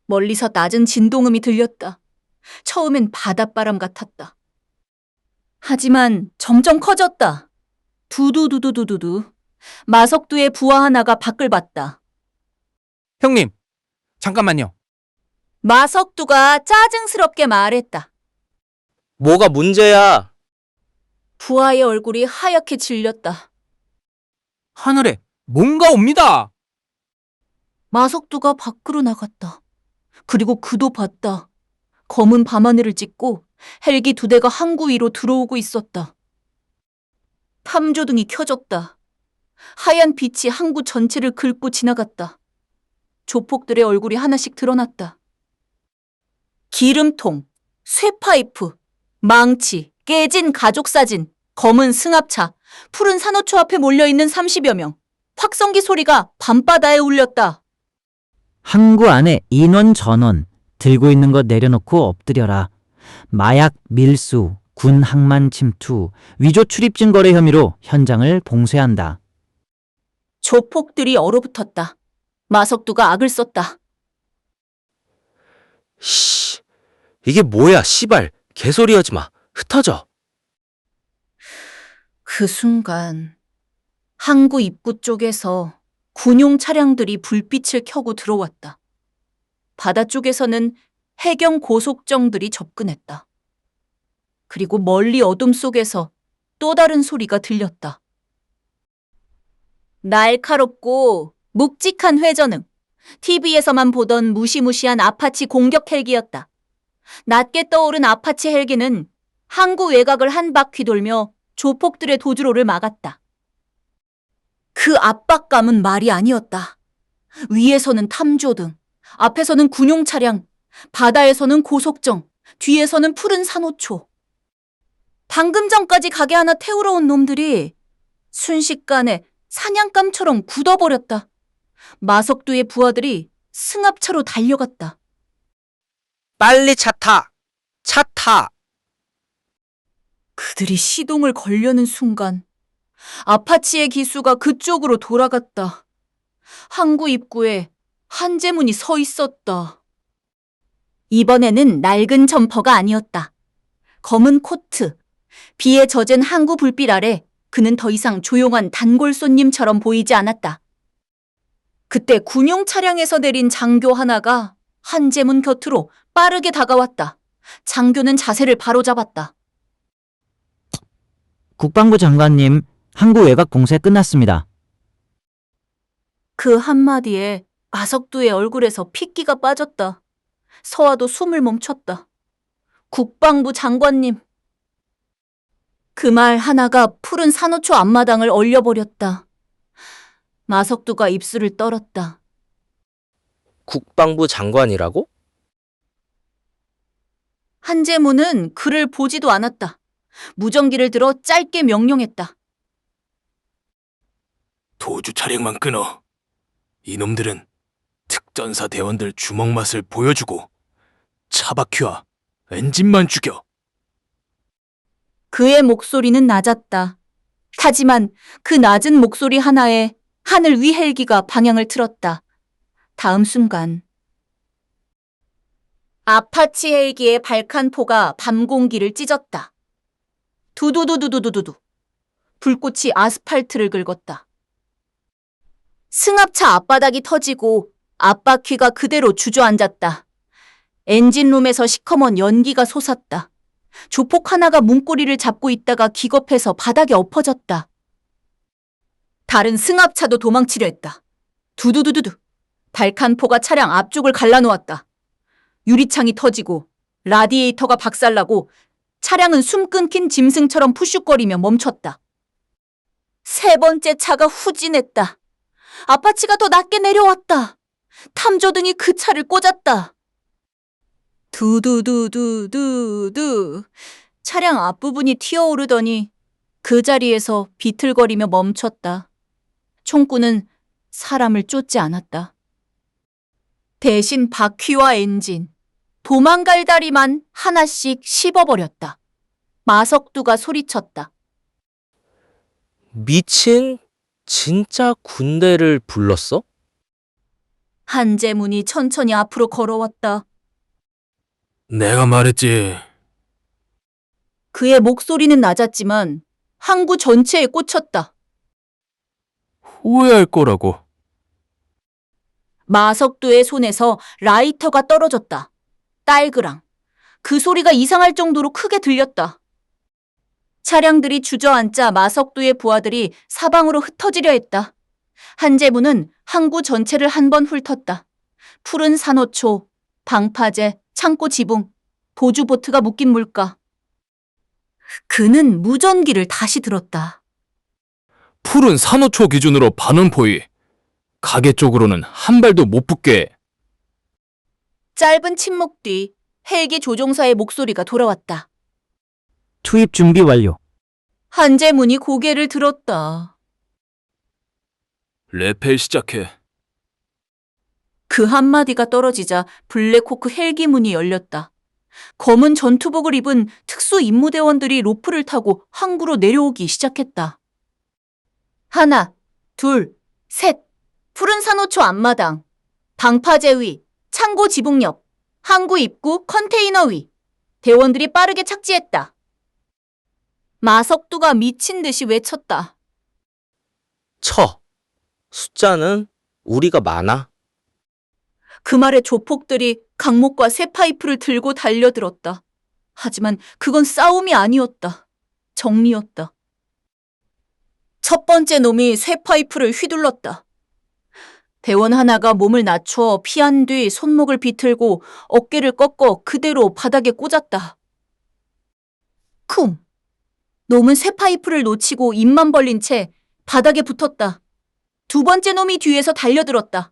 멀리서 낮은 진동음이 들렸다. 처음엔 바닷바람 같았다. 하지만 점점 커졌다. 두두두두두두두. 마석두의 부하 하나가 밖을 봤다. 형님, 잠깐만요. 마석두가 짜증스럽게 말했다. 뭐가 문제야? 부하의 얼굴이 하얗게 질렸다. 하늘에 뭔가 옵니다. 마석두가 밖으로 나갔다. 그리고 그도 봤다. 검은 밤하늘을 찍고 헬기 2대가 항구 위로 들어오고 있었다. 탐조등이 켜졌다. 하얀 빛이 항구 전체를 긁고 지나갔다. 조폭들의 얼굴이 하나씩 드러났다. 기름통, 쇠파이프, 망치, 깨진 가족 사진, 검은 승합차, 푸른 산호초 앞에 몰려있는 30여 명. 확성기 소리가 밤바다에 울렸다. 항구 안에 인원 전원, 들고 있는 것 내려놓고 엎드려라. 마약 밀수, 군 항만 침투, 위조 출입증 거래 혐의로 현장을 봉쇄한다. 조폭들이 얼어붙었다. 마석두가 악을 썼다. 씨. 이게 뭐야, 씨발. 개소리 하지 마. 흩어져. 그 순간 항구 입구 쪽에서 군용 차량들이 불빛을 켜고 들어왔다. 바다 쪽에서는 해경 고속정들이 접근했다. 그리고 멀리 어둠 속에서 또 다른 소리가 들렸다. 날카롭고 묵직한 회전응. TV에서만 보던 무시무시한 아파치 공격 헬기였다. 낮게 떠오른 아파치 헬기는 항구 외곽을 한 바퀴 돌며 조폭들의 도주로를 막았다. 그 압박감은 말이 아니었다. 위에서는 탐조등, 앞에서는 군용 차량, 바다에서는 고속정, 뒤에서는 푸른 산호초. 방금 전까지 가게 하나 태우러 온 놈들이 순식간에 사냥감처럼 굳어버렸다. 마석두의 부하들이 승합차로 달려갔다. 빨리 차 타. 차 타. 그들이 시동을 걸려는 순간 아파치의 기수가 그쪽으로 돌아갔다. 항구 입구에 한재문이 서 있었다. 이번에는 낡은 점퍼가 아니었다. 검은 코트, 비에 젖은 항구 불빛 아래 그는 더 이상 조용한 단골 손님처럼 보이지 않았다. 그때 군용 차량에서 내린 장교 하나가 한재문 곁으로 빠르게 다가왔다. 장교는 자세를 바로잡았다. 국방부 장관님, 항구 외곽 봉쇄 끝났습니다. 그 한마디에 마석두의 얼굴에서 핏기가 빠졌다. 서화도 숨을 멈췄다. 국방부 장관님. 그 말 하나가 푸른 산호초 앞마당을 얼려버렸다. 마석두가 입술을 떨었다. 국방부 장관이라고? 한재문은 그를 보지도 않았다. 무전기를 들어 짧게 명령했다. 도주 차량만 끊어. 이놈들은 특전사 대원들 주먹 맛을 보여주고 차바퀴와 엔진만 죽여. 그의 목소리는 낮았다. 하지만 그 낮은 목소리 하나에 하늘 위 헬기가 방향을 틀었다. 다음 순간 아파치 헬기의 발칸포가 밤 공기를 찢었다. 두두두두두두두. 불꽃이 아스팔트를 긁었다. 승합차 앞바닥이 터지고 앞바퀴가 그대로 주저앉았다. 엔진룸에서 시커먼 연기가 솟았다. 조폭 하나가 문고리를 잡고 있다가 기겁해서 바닥에 엎어졌다. 다른 승합차도 도망치려 했다. 두두두두두. 발칸포가 차량 앞쪽을 갈라놓았다. 유리창이 터지고 라디에이터가 박살나고 차량은 숨 끊긴 짐승처럼 푸슉거리며 멈췄다. 세 번째 차가 후진했다. 아파치가 더 낮게 내려왔다. 탐조등이 그 차를 꽂았다. 두두두두두두. 차량 앞부분이 튀어오르더니 그 자리에서 비틀거리며 멈췄다. 총구는 사람을 쫓지 않았다. 대신 바퀴와 엔진, 도망갈 다리만 하나씩 씹어버렸다. 마석두가 소리쳤다. 미친 진짜 군대를 불렀어? 한재문이 천천히 앞으로 걸어왔다. 내가 말했지. 그의 목소리는 낮았지만 항구 전체에 꽂혔다. 후회할 거라고. 마석두의 손에서 라이터가 떨어졌다. 딸그랑. 그 소리가 이상할 정도로 크게 들렸다. 차량들이 주저앉자 마석두의 부하들이 사방으로 흩어지려 했다. 한재문은 항구 전체를 한 번 훑었다. 푸른 산호초, 방파제, 창고 지붕, 도주보트가 묶인 물가. 그는 무전기를 다시 들었다. 푸른 산호초 기준으로 반원포위. 가게 쪽으로는 한 발도 못 붙게. 짧은 침묵 뒤 헬기 조종사의 목소리가 돌아왔다. 투입 준비 완료. 한재문이 고개를 들었다. 레펠 시작해. 그 한마디가 떨어지자 블랙호크 헬기 문이 열렸다. 검은 전투복을 입은 특수 임무대원들이 로프를 타고 항구로 내려오기 시작했다. 하나, 둘, 셋. 푸른 산호초 앞마당, 방파제 위, 창고 지붕 옆, 항구 입구 컨테이너 위. 대원들이 빠르게 착지했다. 마석두가 미친 듯이 외쳤다. 쳐. 숫자는 우리가 많아. 그 말에 조폭들이 강목과 쇠파이프를 들고 달려들었다. 하지만 그건 싸움이 아니었다. 정리였다. 첫 번째 놈이 쇠파이프를 휘둘렀다. 대원 하나가 몸을 낮춰 피한 뒤 손목을 비틀고 어깨를 꺾어 그대로 바닥에 꽂았다. 쿵! 놈은 쇠파이프를 놓치고 입만 벌린 채 바닥에 붙었다. 두 번째 놈이 뒤에서 달려들었다.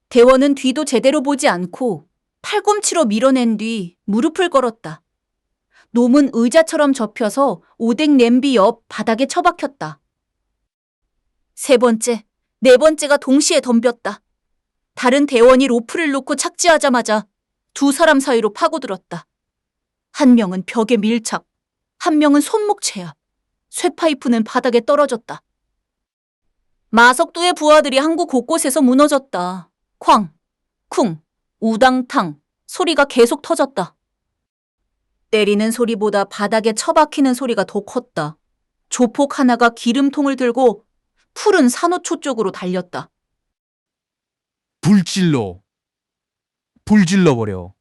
대원은 뒤도 제대로 보지 않고 팔꿈치로 밀어낸 뒤 무릎을 꿇었다. 놈은 의자처럼 접혀서 오뎅 냄비 옆 바닥에 처박혔다. 세 번째, 네 번째가 동시에 덤볐다. 다른 대원이 로프를 놓고 착지하자마자 두 사람 사이로 파고들었다. 한 명은 벽에 밀착, 한 명은 손목채야. 쇠파이프는 바닥에 떨어졌다. 마석두의 부하들이 항구 곳곳에서 무너졌다. 쾅, 쿵, 우당탕 소리가 계속 터졌다. 때리는 소리보다 바닥에 처박히는 소리가 더 컸다. 조폭 하나가 기름통을 들고 푸른 산호초 쪽으로 달렸다. 불질러버려.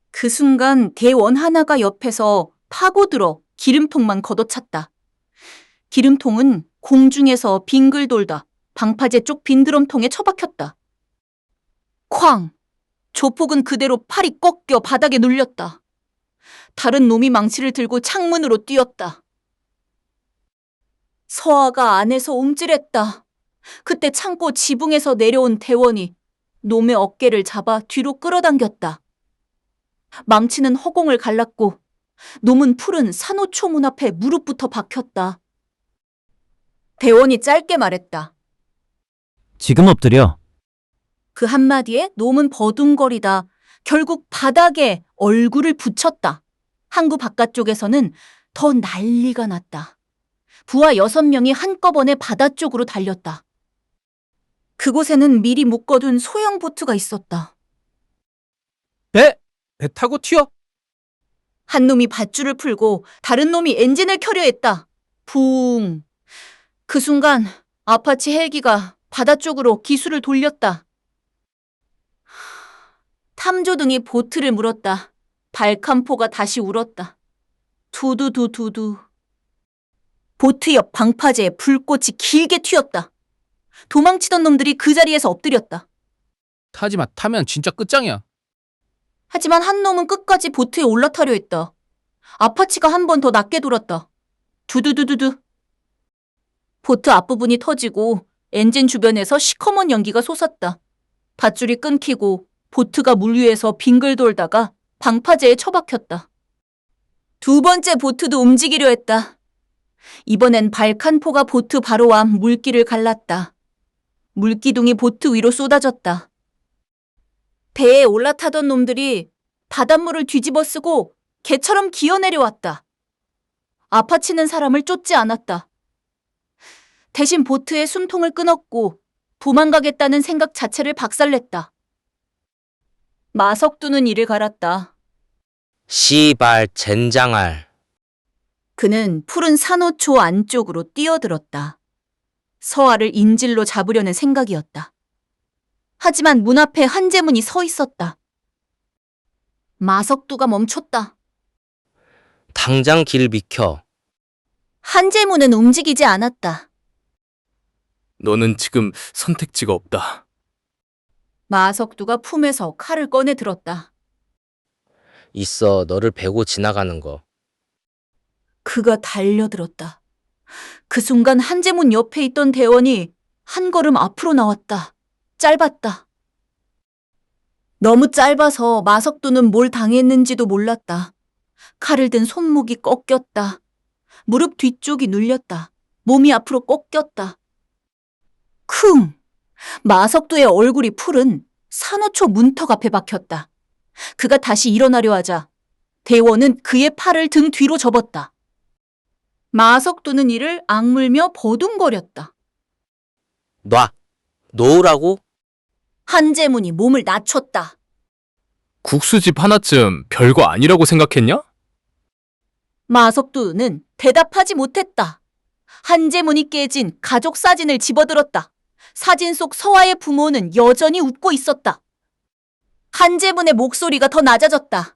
그 순간 대원 하나가 옆에서 파고들어 기름통만 걷어찼다. 기름통은 공중에서 빙글 돌다 방파제 쪽 빈드럼통에 처박혔다. 쾅! 조폭은 그대로 팔이 꺾여 바닥에 눌렸다. 다른 놈이 망치를 들고 창문으로 뛰었다. 서아가 안에서 움찔했다. 그때 창고 지붕에서 내려온 대원이 놈의 어깨를 잡아 뒤로 끌어당겼다. 망치는 허공을 갈랐고 놈은 푸른 산호초 문 앞에 무릎부터 박혔다. 대원이 짧게 말했다. 지금 엎드려. 그 한마디에 놈은 버둥거리다 결국 바닥에 얼굴을 붙였다. 항구 바깥쪽에서는 더 난리가 났다. 부하 6명이 한꺼번에 바다 쪽으로 달렸다. 그곳에는 미리 묶어둔 소형 보트가 있었다. 배 타고 튀어. 한 놈이 밧줄을 풀고 다른 놈이 엔진을 켜려 했다. 붕. 그 순간 아파치 헬기가 바다 쪽으로 기수를 돌렸다. 탐조등이 보트를 물었다. 발칸포가 다시 울었다. 두두두두두. 보트 옆 방파제에 불꽃이 길게 튀었다. 도망치던 놈들이 그 자리에서 엎드렸다. 타지마. 타면 진짜 끝장이야. 하지만 한 놈은 끝까지 보트에 올라타려 했다. 아파치가 한 번 더 낮게 돌았다. 두두두두두. 보트 앞부분이 터지고 엔진 주변에서 시커먼 연기가 솟았다. 밧줄이 끊기고 보트가 물 위에서 빙글 돌다가 방파제에 처박혔다. 두 번째 보트도 움직이려 했다. 이번엔 발칸포가 보트 바로 앞 물길을 갈랐다. 물기둥이 보트 위로 쏟아졌다. 배에 올라타던 놈들이 바닷물을 뒤집어 쓰고 개처럼 기어내려왔다. 아파치는 사람을 쫓지 않았다. 대신 보트에 숨통을 끊었고 도망가겠다는 생각 자체를 박살냈다. 마석두는 이를 갈았다. 씨발 젠장할. 그는 푸른 산호초 안쪽으로 뛰어들었다. 서아를 인질로 잡으려는 생각이었다. 하지만 문 앞에 한재문이 서 있었다. 마석두가 멈췄다. 당장 길 비켜. 한재문은 움직이지 않았다. 너는 지금 선택지가 없다. 마석두가 품에서 칼을 꺼내 들었다. 있어 너를 베고 지나가는 거. 그가 달려들었다. 그 순간 한재문 옆에 있던 대원이 한 걸음 앞으로 나왔다. 짧았다. 너무 짧아서 마석두는 뭘 당했는지도 몰랐다. 칼을 든 손목이 꺾였다. 무릎 뒤쪽이 눌렸다. 몸이 앞으로 꺾였다. 쿵! 마석두의 얼굴이 푸른 산호초 문턱 앞에 박혔다. 그가 다시 일어나려 하자 대원은 그의 팔을 등 뒤로 접었다. 마석두는 이를 악물며 버둥거렸다. 놓으라고? 한재문이 몸을 낮췄다. 국수집 하나쯤 별거 아니라고 생각했냐? 마석두는 대답하지 못했다. 한재문이 깨진 가족 사진을 집어들었다. 사진 속 서아의 부모는 여전히 웃고 있었다. 한재문의 목소리가 더 낮아졌다.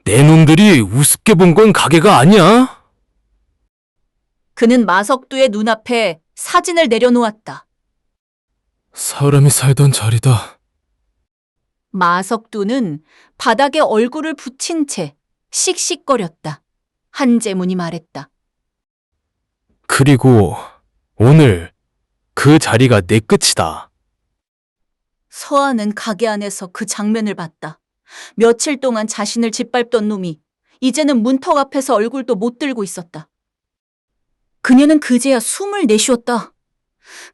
내 놈들이 우습게 본 건 가게가 아니야. 그는 마석두의 눈앞에 사진을 내려놓았다. 사람이 살던 자리다. 마석두는 바닥에 얼굴을 붙인 채 씩씩거렸다. 한재문이 말했다. 그리고 오늘 그 자리가 내 끝이다. 서아는 가게 안에서 그 장면을 봤다. 며칠 동안 자신을 짓밟던 놈이 이제는 문턱 앞에서 얼굴도 못 들고 있었다. 그녀는 그제야 숨을 내쉬었다.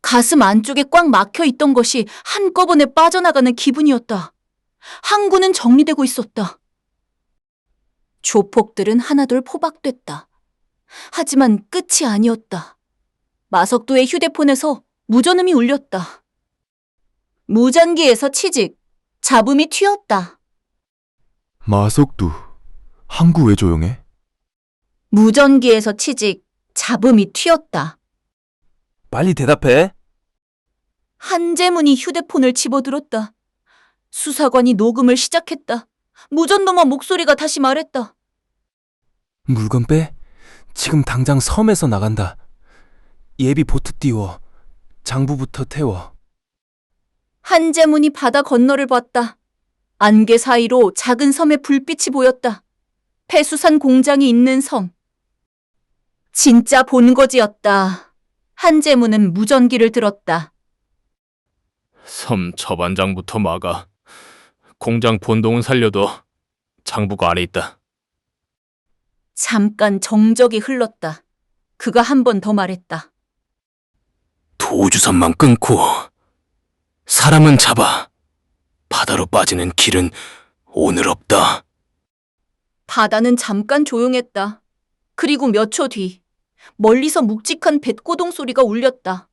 가슴 안쪽에 꽉 막혀 있던 것이 한꺼번에 빠져나가는 기분이었다. 항구는 정리되고 있었다. 조폭들은 하나둘 포박됐다. 하지만 끝이 아니었다. 마석도의 휴대폰에서 무전음이 울렸다. 무전기에서 치직, 잡음이 튀었다. 마석두, 항구 왜 조용해? 무전기에서 치직, 잡음이 튀었다. 빨리 대답해. 한재문이 휴대폰을 집어들었다. 수사관이 녹음을 시작했다. 무전놈아 목소리가 다시 말했다. 물건 빼? 지금 당장 섬에서 나간다. 예비 보트 띄워. 장부부터 태워. 한재문이 바다 건너를 봤다. 안개 사이로 작은 섬에 불빛이 보였다. 폐수산 공장이 있는 섬. 진짜 본거지였다. 한재문은 무전기를 들었다. 섬 저반장부터 막아. 공장 본동은 살려둬. 장부가 아래 있다. 잠깐 정적이 흘렀다. 그가 한 번 더 말했다. 도주선만 끊고 사람은 잡아. 바다로 빠지는 길은 오늘 없다. 바다는 잠깐 조용했다. 그리고 몇 초 뒤 멀리서 묵직한 뱃고동 소리가 울렸다.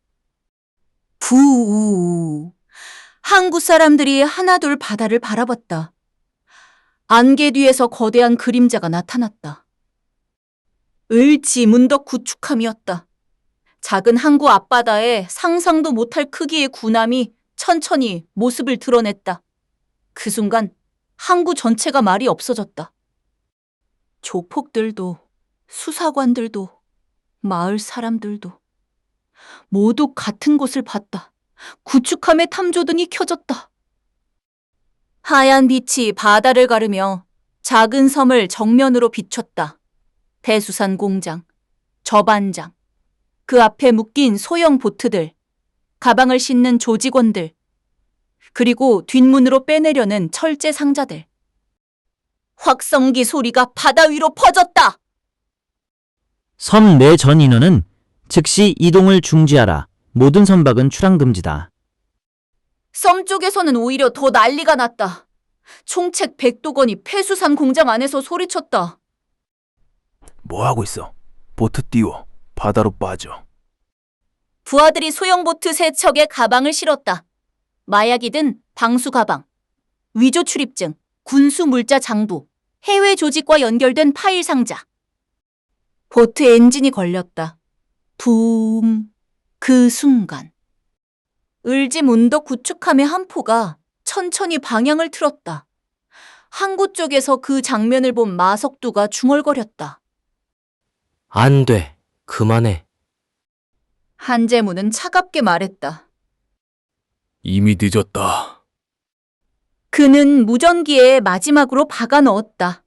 부우. 항구 사람들이 하나둘 바다를 바라봤다. 안개 뒤에서 거대한 그림자가 나타났다. 을지 문덕 구축함이었다. 작은 항구 앞바다에 상상도 못할 크기의 군함이 천천히 모습을 드러냈다. 그 순간 항구 전체가 말이 없어졌다. 조폭들도 수사관들도 마을 사람들도 모두 같은 곳을 봤다. 구축함의 탐조등이 켜졌다. 하얀 빛이 바다를 가르며 작은 섬을 정면으로 비췄다. 폐수산 공장, 저반장, 그 앞에 묶인 소형 보트들, 가방을 싣는 조직원들, 그리고 뒷문으로 빼내려는 철제 상자들. 확성기 소리가 바다 위로 퍼졌다. 섬 내 전 인원은 즉시 이동을 중지하라. 모든 선박은 출항 금지다. 섬 쪽에서는 오히려 더 난리가 났다. 총책 100도건이 폐수산 공장 안에서 소리쳤다. 뭐 하고 있어? 보트 띄워. 바다로 빠져. 부하들이 소형 보트 3척에 가방을 실었다. 마약이든 방수 가방, 위조 출입증, 군수 물자 장부, 해외 조직과 연결된 파일 상자. 보트 엔진이 걸렸다. 붐. 그 순간 을지 문덕 구축함의 한 포가 천천히 방향을 틀었다. 항구 쪽에서 그 장면을 본 마석두가 중얼거렸다. 안 돼. 그만해. 한재문은 차갑게 말했다. 이미 늦었다. 그는 무전기에 마지막으로 박아 넣었다.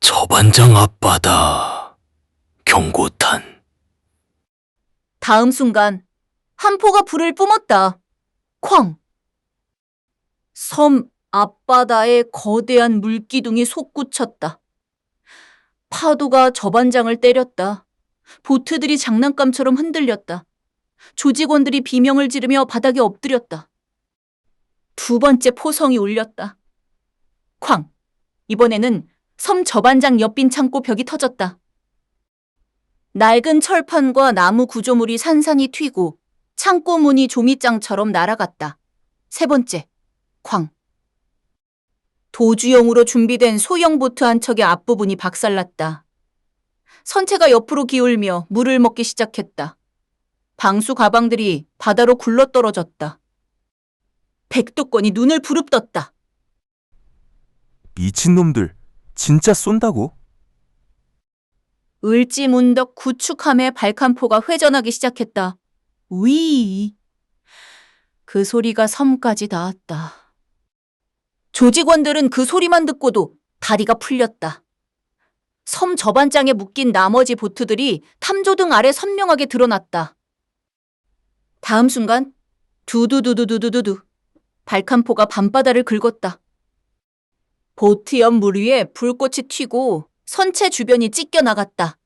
저반장 앞바다. 경고탄. 다음 순간 한 포가 불을 뿜었다. 쾅! 섬 앞바다에 거대한 물기둥이 솟구쳤다. 파도가 저반장을 때렸다. 보트들이 장난감처럼 흔들렸다. 조직원들이 비명을 지르며 바닥에 엎드렸다. 두 번째 포성이 울렸다. 쾅! 이번에는 섬 저반장 옆빈 창고 벽이 터졌다. 낡은 철판과 나무 구조물이 산산이 튀고 창고 문이 종이장처럼 날아갔다. 세 번째, 쾅. 도주용으로 준비된 소형 보트 한 척의 앞부분이 박살났다. 선체가 옆으로 기울며 물을 먹기 시작했다. 방수 가방들이 바다로 굴러떨어졌다. 백도건이 눈을 부릅떴다. 미친놈들. 진짜 쏜다고? 을지문덕 구축함의 발칸포가 회전하기 시작했다. 위. 그 소리가 섬까지 닿았다. 조직원들은 그 소리만 듣고도 다리가 풀렸다. 섬 저반장에 묶인 나머지 보트들이 탐조등 아래 선명하게 드러났다. 다음 순간 두두두두두두두 발칸포가 밤바다를 긁었다. 보트 옆 물 위에 불꽃이 튀고 선체 주변이 찢겨나갔다.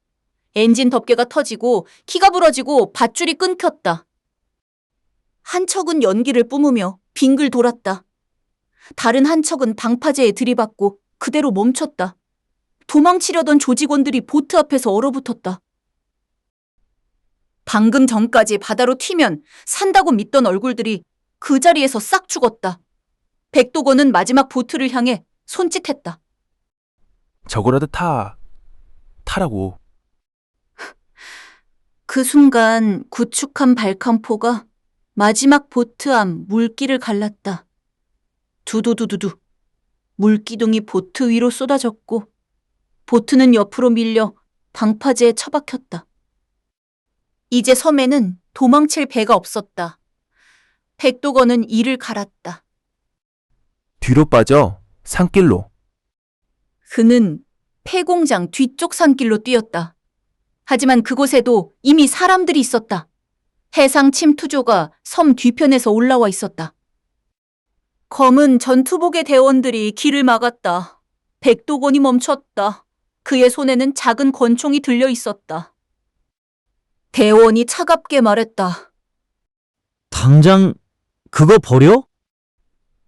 엔진 덮개가 터지고 키가 부러지고 밧줄이 끊겼다. 한 척은 연기를 뿜으며 빙글 돌았다. 다른 한 척은 방파제에 들이받고 그대로 멈췄다. 도망치려던 조직원들이 보트 앞에서 얼어붙었다. 방금 전까지 바다로 튀면 산다고 믿던 얼굴들이 그 자리에서 싹 죽었다. 백도건은 마지막 보트를 향해 손짓했다. 저거라도 타라고. 그 순간 구축한 발칸포가 마지막 보트 앞 물길을 갈랐다. 두두두두두. 물기둥이 보트 위로 쏟아졌고 보트는 옆으로 밀려 방파제에 처박혔다. 이제 섬에는 도망칠 배가 없었다. 백도건은 이를 갈았다. 뒤로 빠져 산길로. 그는 폐공장 뒤쪽 산길로 뛰었다. 하지만 그곳에도 이미 사람들이 있었다. 해상 침투조가 섬 뒤편에서 올라와 있었다. 검은 전투복의 대원들이 길을 막았다. 백도건이 멈췄다. 그의 손에는 작은 권총이 들려 있었다. 대원이 차갑게 말했다. 당장 그거 버려?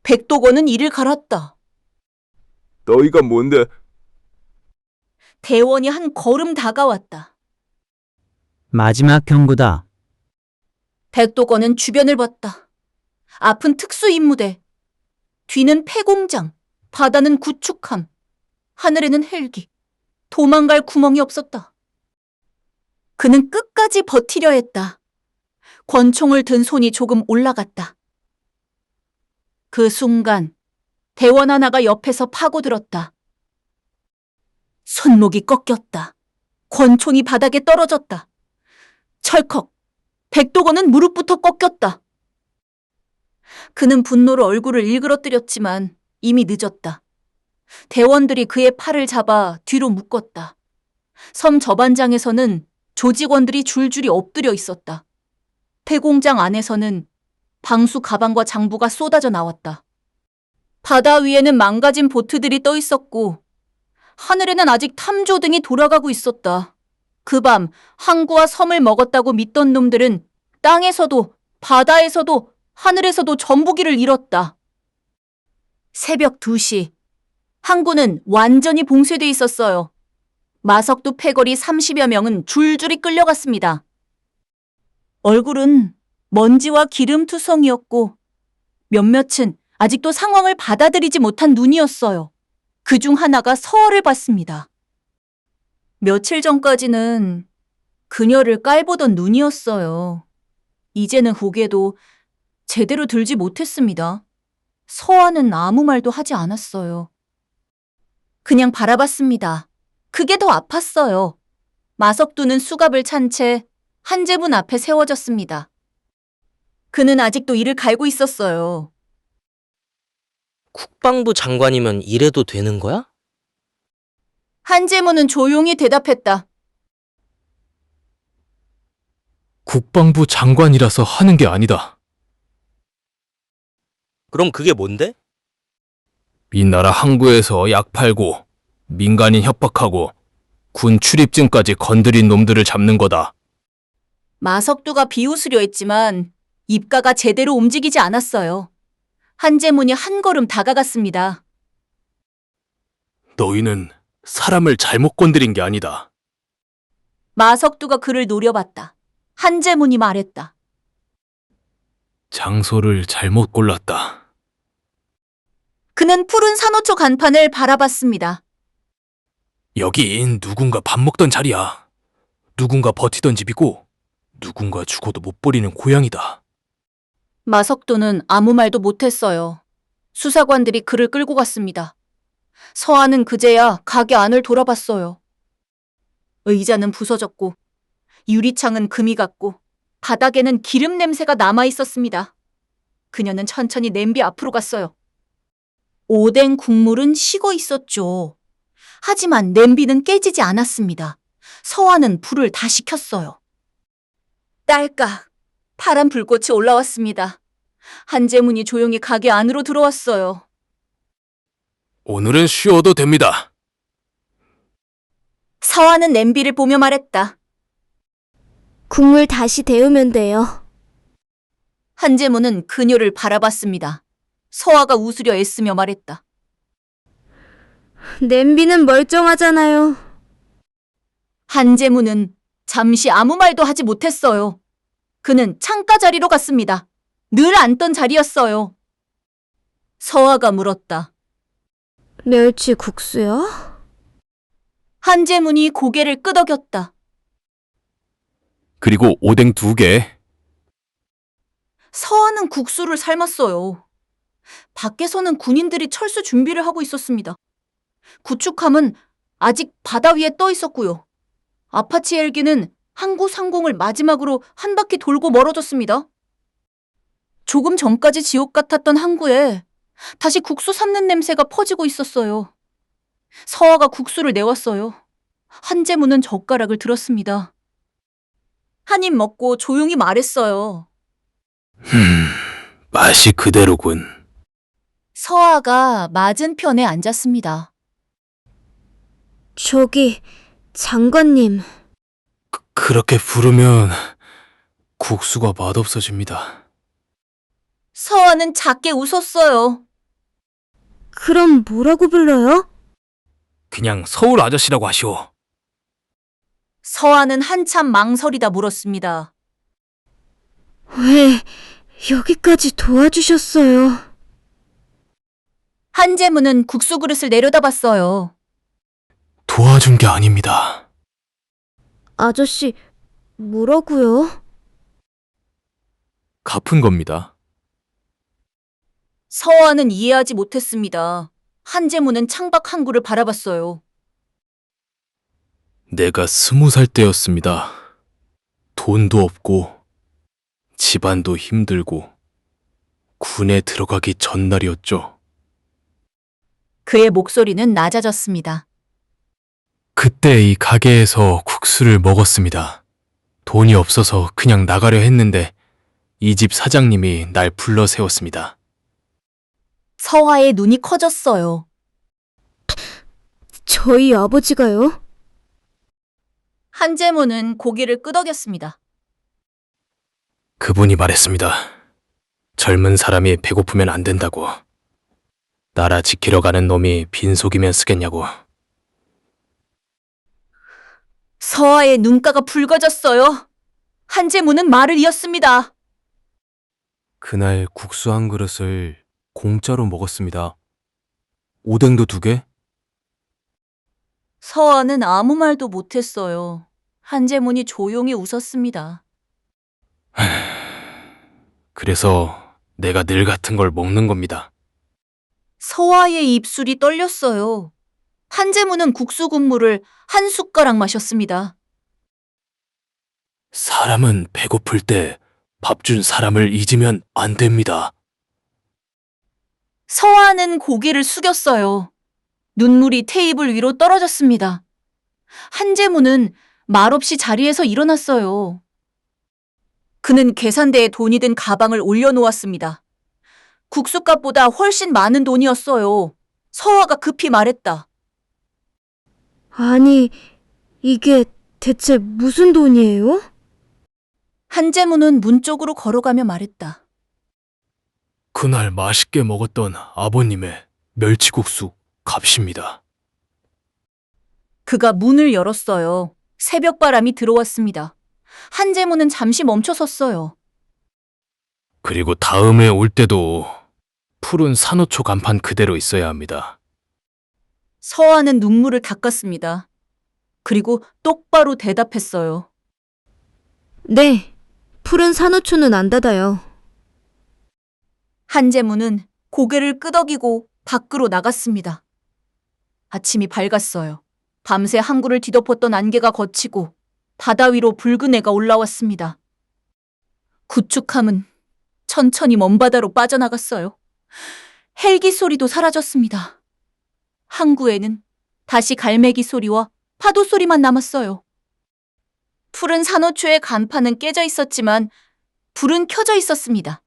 백도건은 이를 갈았다. 너희가 뭔데? 대원이 한 걸음 다가왔다. 마지막 경고다. 백도건은 주변을 봤다. 앞은 특수임무대. 뒤는 폐공장. 바다는 구축함. 하늘에는 헬기. 도망갈 구멍이 없었다. 그는 끝까지 버티려 했다. 권총을 든 손이 조금 올라갔다. 그 순간 대원 하나가 옆에서 파고들었다. 손목이 꺾였다. 권총이 바닥에 떨어졌다. 철컥. 백도건은 무릎부터 꺾였다. 그는 분노로 얼굴을 일그러뜨렸지만 이미 늦었다. 대원들이 그의 팔을 잡아 뒤로 묶었다. 섬 저반장에서는 조직원들이 줄줄이 엎드려 있었다. 폐공장 안에서는 방수 가방과 장부가 쏟아져 나왔다. 바다 위에는 망가진 보트들이 떠 있었고 하늘에는 아직 탐조등이 돌아가고 있었다. 그 밤 항구와 섬을 먹었다고 믿던 놈들은 땅에서도 바다에서도 하늘에서도 전부기를 잃었다. 새벽 2시. 항구는 완전히 봉쇄돼 있었어요. 마석도 패거리 30여 명은 줄줄이 끌려갔습니다. 얼굴은 먼지와 기름투성이었고 몇몇은 아직도 상황을 받아들이지 못한 눈이었어요. 그중 하나가 서얼을 봤습니다. 며칠 전까지는 그녀를 깔보던 눈이었어요. 이제는 고개도 제대로 들지 못했습니다. 서아는 아무 말도 하지 않았어요. 그냥 바라봤습니다. 그게 더 아팠어요. 마석두는 수갑을 찬 채 한제문 앞에 세워졌습니다. 그는 아직도 이를 갈고 있었어요. 국방부 장관이면 이래도 되는 거야? 한제문은 조용히 대답했다. 국방부 장관이라서 하는 게 아니다. 그럼 그게 뭔데? 이 나라 항구에서 약 팔고 민간인 협박하고 군 출입증까지 건드린 놈들을 잡는 거다. 마석두가 비웃으려 했지만 입가가 제대로 움직이지 않았어요. 한제문이 한 걸음 다가갔습니다. 너희는 사람을 잘못 건드린 게 아니다. 마석두가 그를 노려봤다. 한제문이 말했다. 장소를 잘못 골랐다. 그는 푸른 산호초 간판을 바라봤습니다. 여긴 누군가 밥 먹던 자리야. 누군가 버티던 집이고 누군가 죽어도 못 버리는 고향이다. 마석두는 아무 말도 못했어요. 수사관들이 그를 끌고 갔습니다. 서아는 그제야 가게 안을 돌아봤어요. 의자는 부서졌고 유리창은 금이 갔고 바닥에는 기름 냄새가 남아 있었습니다. 그녀는 천천히 냄비 앞으로 갔어요. 오뎅 국물은 식어 있었죠. 하지만 냄비는 깨지지 않았습니다. 서아는 불을 다시 켰어요. 딸깍 파란 불꽃이 올라왔습니다. 한제문이 조용히 가게 안으로 들어왔어요. 오늘은 쉬어도 됩니다. 서아는 냄비를 보며 말했다. 국물 다시 데우면 돼요. 한제문은 그녀를 바라봤습니다. 서아가 웃으려 애쓰며 말했다. 냄비는 멀쩡하잖아요. 한재무는 잠시 아무 말도 하지 못했어요. 그는 창가 자리로 갔습니다. 늘 앉던 자리였어요. 서아가 물었다. 멸치 국수요? 한재문이 고개를 끄덕였다. 그리고 오뎅 2개. 서아는 국수를 삶았어요. 밖에서는 군인들이 철수 준비를 하고 있었습니다. 구축함은 아직 바다 위에 떠 있었고요. 아파치 헬기는 항구 상공을 마지막으로 한 바퀴 돌고 멀어졌습니다. 조금 전까지 지옥 같았던 항구에 다시 국수 삶는 냄새가 퍼지고 있었어요. 서아가 국수를 내왔어요. 한재무는 젓가락을 들었습니다. 한 입 먹고 조용히 말했어요. 맛이 그대로군. 서아가 맞은편에 앉았습니다. 저기, 장관님. 그렇게 부르면 국수가 맛없어집니다. 서아는 작게 웃었어요. 그럼 뭐라고 불러요? 그냥 서울 아저씨라고 하시오. 서아는 한참 망설이다 물었습니다. 왜 여기까지 도와주셨어요? 한재무는 국수 그릇을 내려다봤어요. 도와준 게 아닙니다. 아저씨, 뭐라고요? 갚은 겁니다. 서아는 이해하지 못했습니다. 한재무는 창밖 항구를 바라봤어요. 내가 20살 때였습니다. 돈도 없고 집안도 힘들고 군에 들어가기 전날이었죠. 그의 목소리는 낮아졌습니다. 그때 이 가게에서 국수를 먹었습니다. 돈이 없어서 그냥 나가려 했는데 이 집 사장님이 날 불러 세웠습니다. 서아의 눈이 커졌어요. 저희 아버지가요? 한재무는 고개를 끄덕였습니다. 그분이 말했습니다. 젊은 사람이 배고프면 안 된다고. 나라 지키러 가는 놈이 빈속이면 쓰겠냐고. 서아의 눈가가 붉어졌어요. 한재무는 말을 이었습니다. 그날 국수 한 그릇을 공짜로 먹었습니다. 오뎅도 2개? 서아는 아무 말도 못했어요. 한재문이 조용히 웃었습니다. 그래서 내가 늘 같은 걸 먹는 겁니다. 서아의 입술이 떨렸어요. 한재문은 국수 국물을 한 숟가락 마셨습니다. 사람은 배고플 때 밥 준 사람을 잊으면 안 됩니다. 서아는 고개를 숙였어요. 눈물이 테이블 위로 떨어졌습니다. 한재문은 말없이 자리에서 일어났어요. 그는 계산대에 돈이 든 가방을 올려놓았습니다. 국수값보다 훨씬 많은 돈이었어요. 서아가 급히 말했다. 아니, 이게 대체 무슨 돈이에요? 한재문은 문 쪽으로 걸어가며 말했다. 그날 맛있게 먹었던 아버님의 멸치국수 값입니다. 그가 문을 열었어요. 새벽바람이 들어왔습니다. 한재문은 잠시 멈춰섰어요. 그리고 다음에 올 때도 푸른 산호초 간판 그대로 있어야 합니다. 서아는 눈물을 닦았습니다. 그리고 똑바로 대답했어요. 네, 푸른 산호초는 안 닫아요. 한재문은 고개를 끄덕이고 밖으로 나갔습니다. 아침이 밝았어요. 밤새 항구를 뒤덮었던 안개가 걷히고 바다 위로 붉은 해가 올라왔습니다. 구축함은 천천히 먼바다로 빠져나갔어요. 헬기 소리도 사라졌습니다. 항구에는 다시 갈매기 소리와 파도 소리만 남았어요. 푸른 산호초의 간판은 깨져 있었지만 불은 켜져 있었습니다.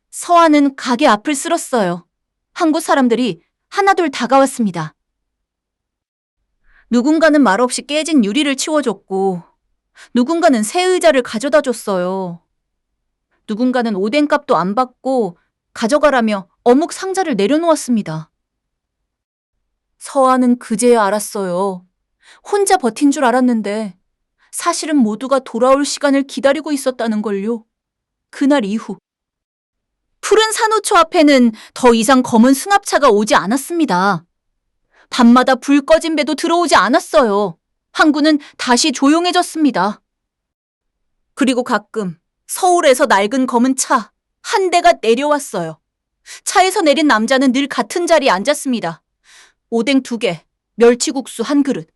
서아는 가게 앞을 쓸었어요. 항구 사람들이 하나둘 다가왔습니다. 누군가는 말없이 깨진 유리를 치워줬고 누군가는 새 의자를 가져다 줬어요. 누군가는 오뎅값도 안 받고 가져가라며 어묵 상자를 내려놓았습니다. 서아는 그제야 알았어요. 혼자 버틴 줄 알았는데 사실은 모두가 돌아올 시간을 기다리고 있었다는 걸요. 그날 이후 푸른 산호초 앞에는 더 이상 검은 승합차가 오지 않았습니다. 밤마다 불 꺼진 배도 들어오지 않았어요. 항구는 다시 조용해졌습니다. 그리고 가끔 서울에서 낡은 검은 차 한 대가 내려왔어요. 차에서 내린 남자는 늘 같은 자리에 앉았습니다. 오뎅 2개, 멸치국수 1그릇.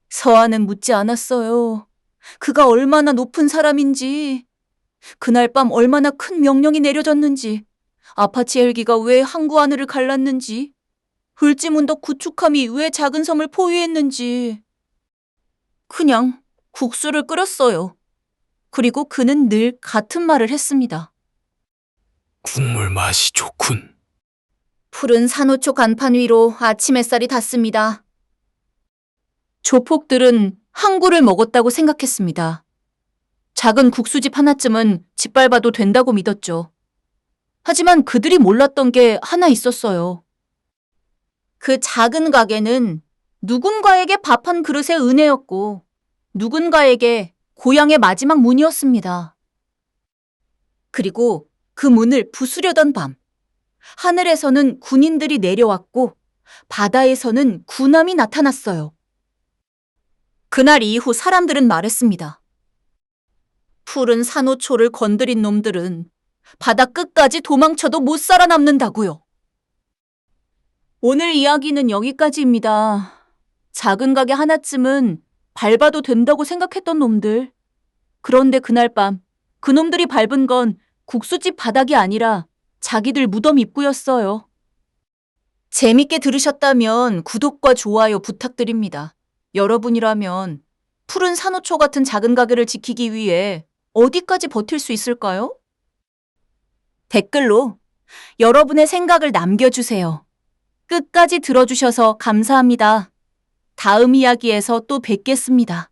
서아는 묻지 않았어요. 그가 얼마나 높은 사람인지, 그날 밤 얼마나 큰 명령이 내려졌는지, 아파치 헬기가 왜 항구 하늘을 갈랐는지, 을지문덕 구축함이 왜 작은 섬을 포위했는지. 그냥 국수를 끓였어요. 그리고 그는 늘 같은 말을 했습니다. 국물 맛이 좋군. 푸른 산호초 간판 위로 아침 햇살이 닿습니다. 조폭들은 항구를 먹었다고 생각했습니다. 작은 국수집 하나쯤은 짓밟아도 된다고 믿었죠. 하지만 그들이 몰랐던 게 하나 있었어요. 그 작은 가게는 누군가에게 밥 한 그릇의 은혜였고 누군가에게 고향의 마지막 문이었습니다. 그리고 그 문을 부수려던 밤, 하늘에서는 군인들이 내려왔고 바다에서는 군함이 나타났어요. 그날 이후 사람들은 말했습니다. 푸른 산호초를 건드린 놈들은 바다 끝까지 도망쳐도 못 살아남는다고요. 오늘 이야기는 여기까지입니다. 작은 가게 하나쯤은 밟아도 된다고 생각했던 놈들. 그런데 그날 밤 그놈들이 밟은 건 국수집 바닥이 아니라 자기들 무덤 입구였어요. 재밌게 들으셨다면 구독과 좋아요 부탁드립니다. 여러분이라면 푸른 산호초 같은 작은 가게를 지키기 위해 어디까지 버틸 수 있을까요? 댓글로 여러분의 생각을 남겨주세요. 끝까지 들어주셔서 감사합니다. 다음 이야기에서 또 뵙겠습니다.